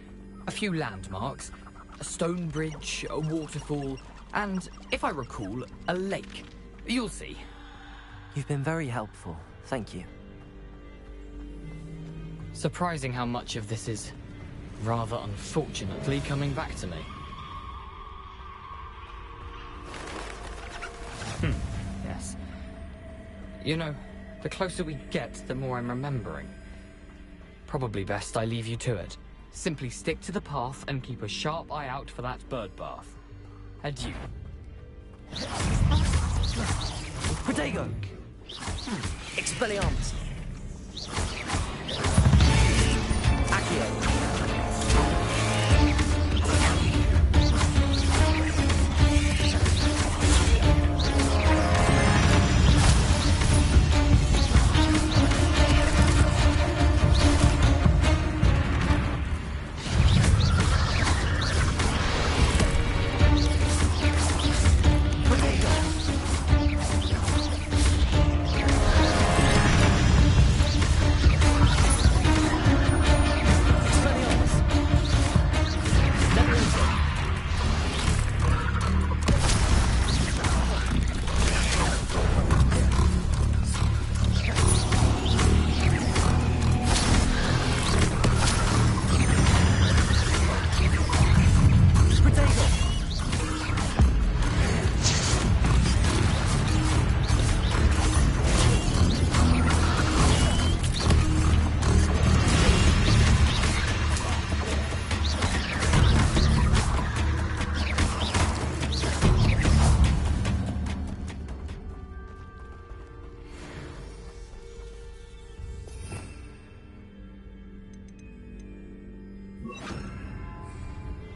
A few landmarks, a stone bridge, a waterfall, and, if I recall, a lake. You'll see. You've been very helpful. Thank you. Surprising how much of this is, rather unfortunately, coming back to me. Yes. You know, the closer we get, the more I'm remembering. Probably best I leave you to it. Simply stick to the path and keep a sharp eye out for that bird bath. Adieu. Protego! Expelliarmus! Accio!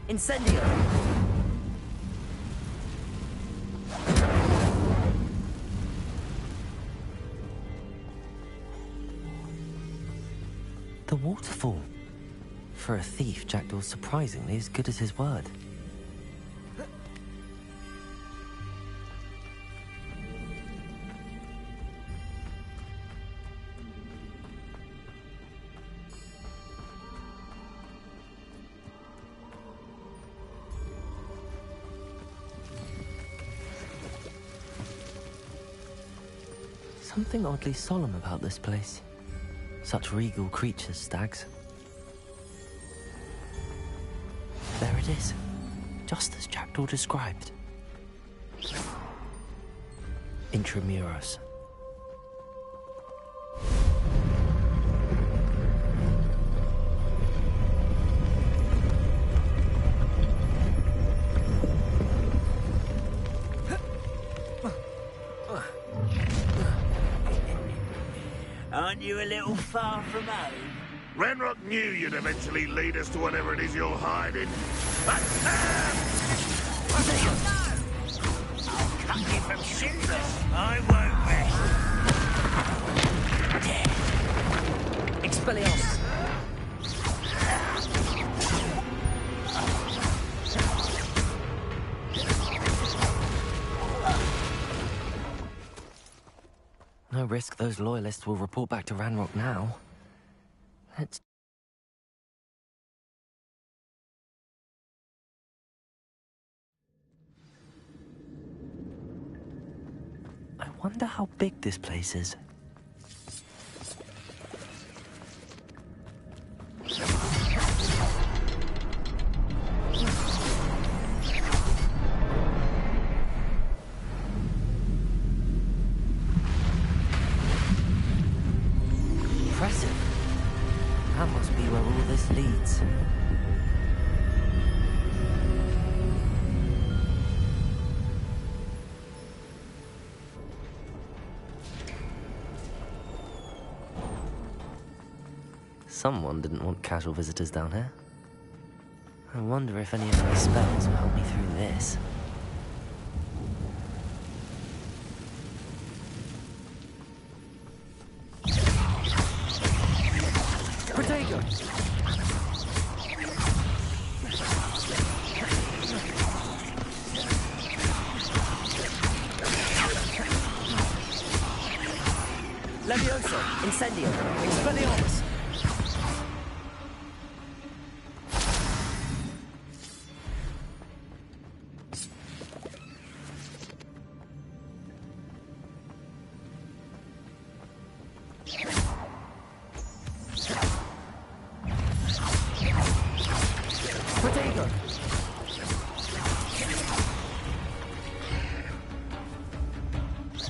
Incendio! The waterfall. For a thief, Jackdaw's surprisingly as good as his word. Something oddly solemn about this place. Such regal creatures, stags. There it is, just as Jackdaw described. Intramuros. Aren't you a little far from home? Ranrock knew you'd eventually lead us to whatever it is you're hiding. But, I'll cut you from shootless. I won't rest. Expelliarmus! No risk those loyalists will report back to Ranrock now. Let's... I wonder how big this place is. Impressive. That must be where all this leads. Someone didn't want casual visitors down here. I wonder if any of my spells will help me through this. Protego! Levioso! Incendio! Expelliarmus!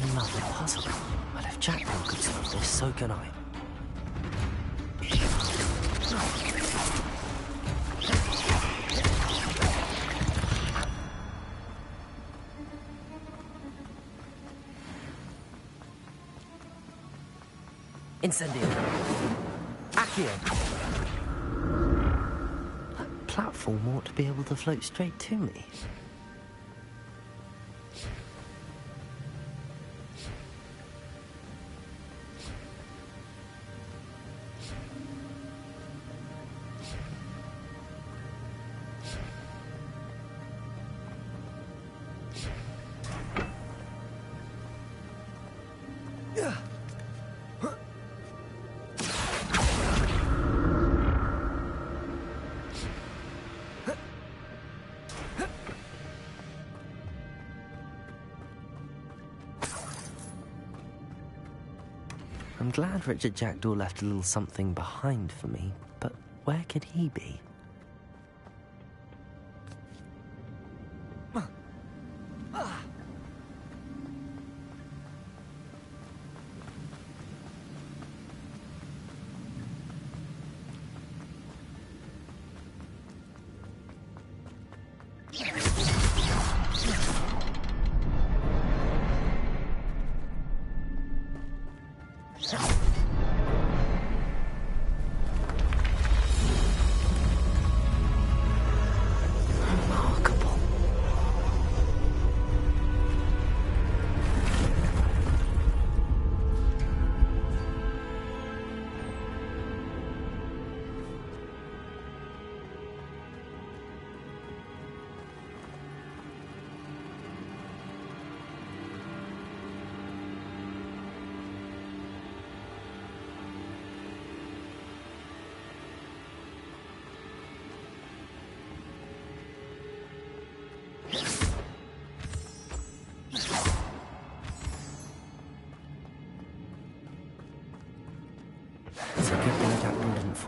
Another puzzle. But if Jackdaw could solve this, so can I. Incendio. Accio. That platform ought to be able to float straight to me. I'm glad Richard Jackdaw left a little something behind for me, but where could he be?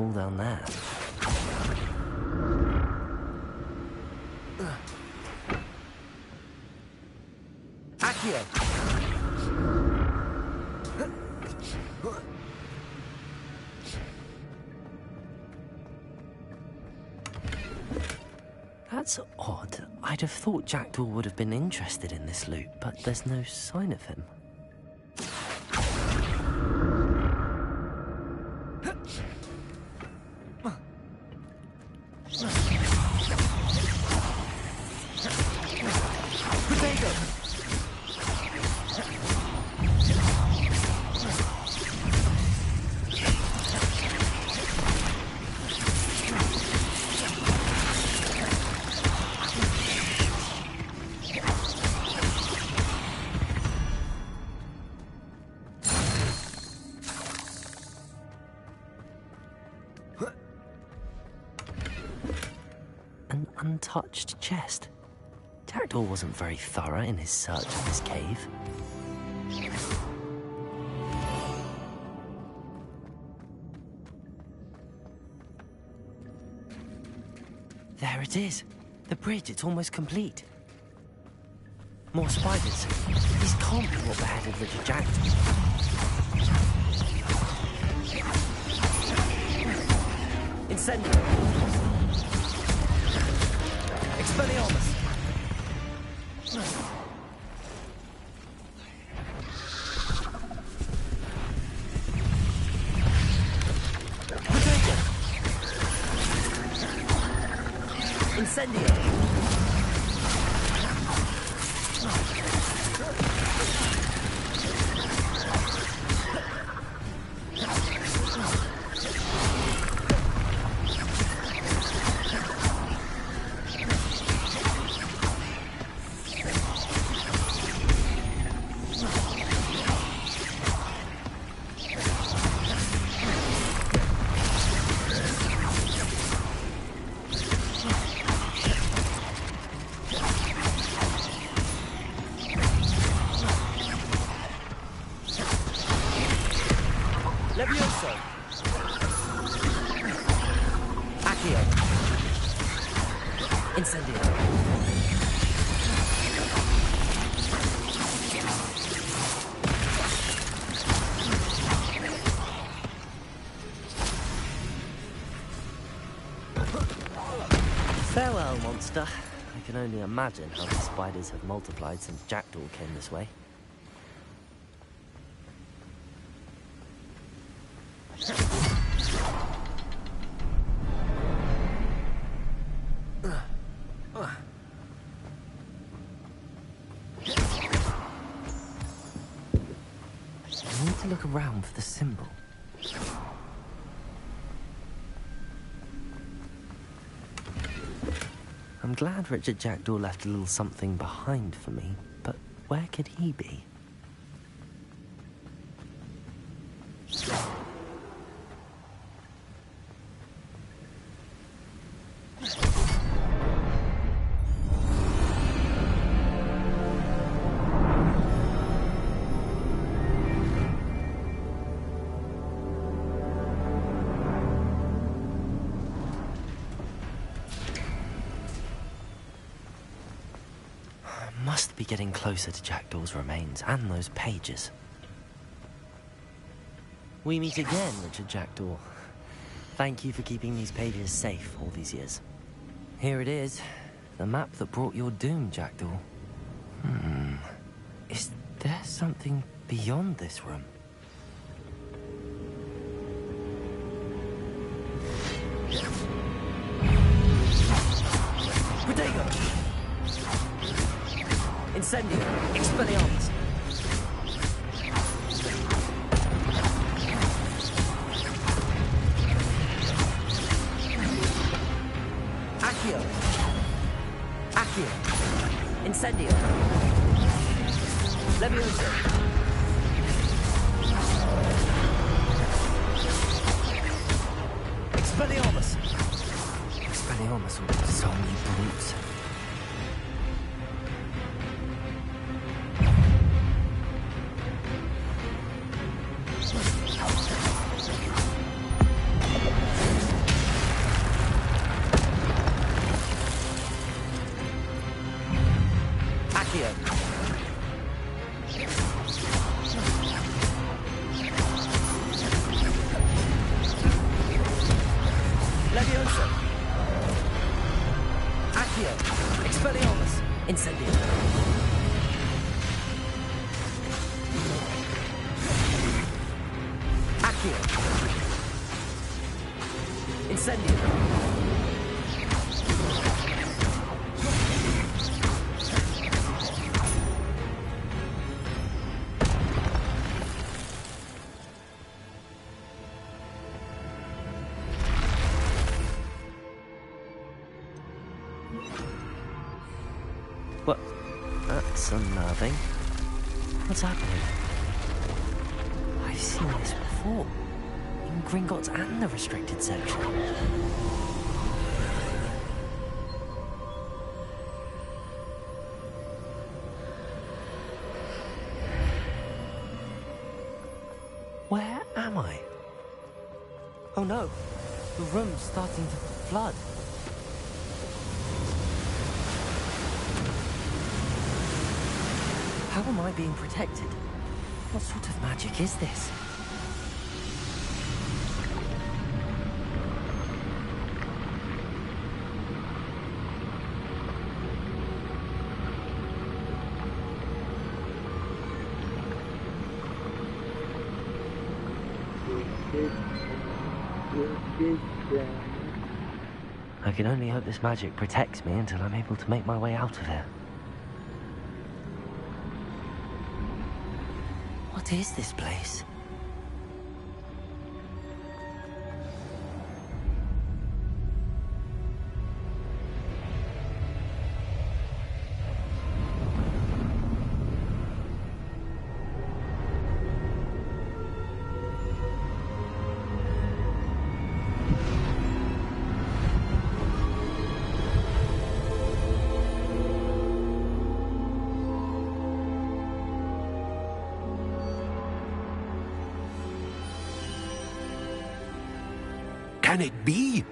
fall down there. Accio! That's odd. I'd have thought Jackdaw would have been interested in this loot, but there's no sign of him. An untouched chest. Jackdaw wasn't very thorough in his search of this cave. There it is. The bridge, it's almost complete. More spiders. These can't be what beheaded Richard Jackdaw. Incendio. Expelliarmus. Potato. Incendio. Levioso. Accio. Incendio. Farewell, monster. I can only imagine how the spiders have multiplied since Jackdaw came this way. I need to look around for the symbol. I'm glad Richard Jackdaw left a little something behind for me, but where could he be? Must be getting closer to Jackdaw's remains and those pages. We meet again, Richard Jackdaw. Thank you for keeping these pages safe all these years. Here it is, the map that brought your doom, Jackdaw. Is there something beyond this room? Protego! Incendio! Expelliarmus! Accio! Accio! Incendio! Levioso! Expelliarmus! Expelliarmus will disarm you brutes. Accio! Expelliarmus! Incendio! Accio! Incendio! What? That's unnerving. What's happening? I've seen this before. In Gringotts and the restricted section. Where am I? Oh no, the room's starting to flood. How am I being protected? What sort of magic is this? I can only hope this magic protects me until I'm able to make my way out of here. What is this place? Can it be?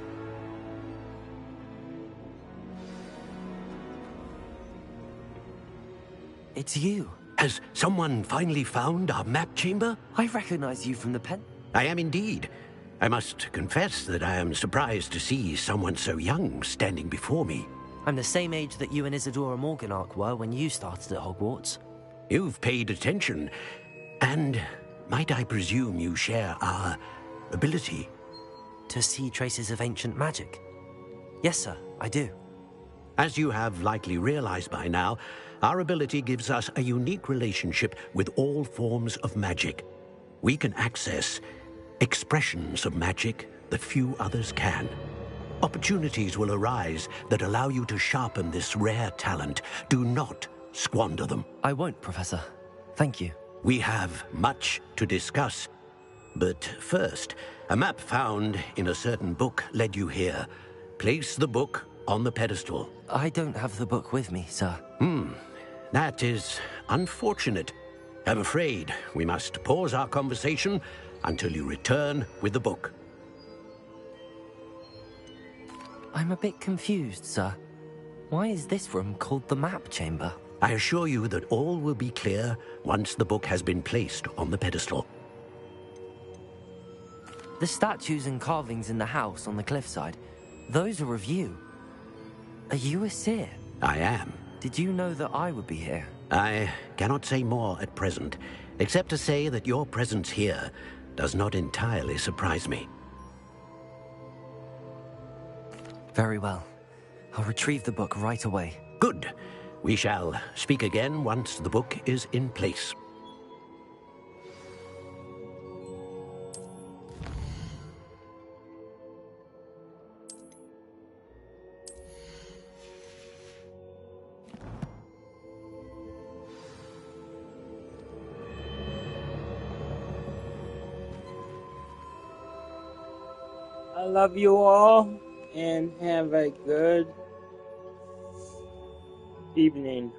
It's you. Has someone finally found our map chamber? I recognize you from the pen. I am indeed. I must confess that I am surprised to see someone so young standing before me. I'm the same age that you and Isadora Morganach were when you started at Hogwarts. You've paid attention, and might I presume you share our ability? To see traces of ancient magic? Yes, sir, I do. As you have likely realized by now, our ability gives us a unique relationship with all forms of magic. We can access expressions of magic that few others can. Opportunities will arise that allow you to sharpen this rare talent. Do not squander them. I won't, Professor. Thank you. We have much to discuss. But first, a map found in a certain book led you here. Place the book on the pedestal. I don't have the book with me, sir. That is unfortunate. I'm afraid we must pause our conversation until you return with the book. I'm a bit confused, sir. Why is this room called the map chamber? I assure you that all will be clear once the book has been placed on the pedestal. The statues and carvings in the house on the cliffside, those are of you. Are you a seer? I am. Did you know that I would be here? I cannot say more at present, except to say that your presence here does not entirely surprise me. Very well. I'll retrieve the book right away. Good. We shall speak again once the book is in place. I love you all, and have a good evening.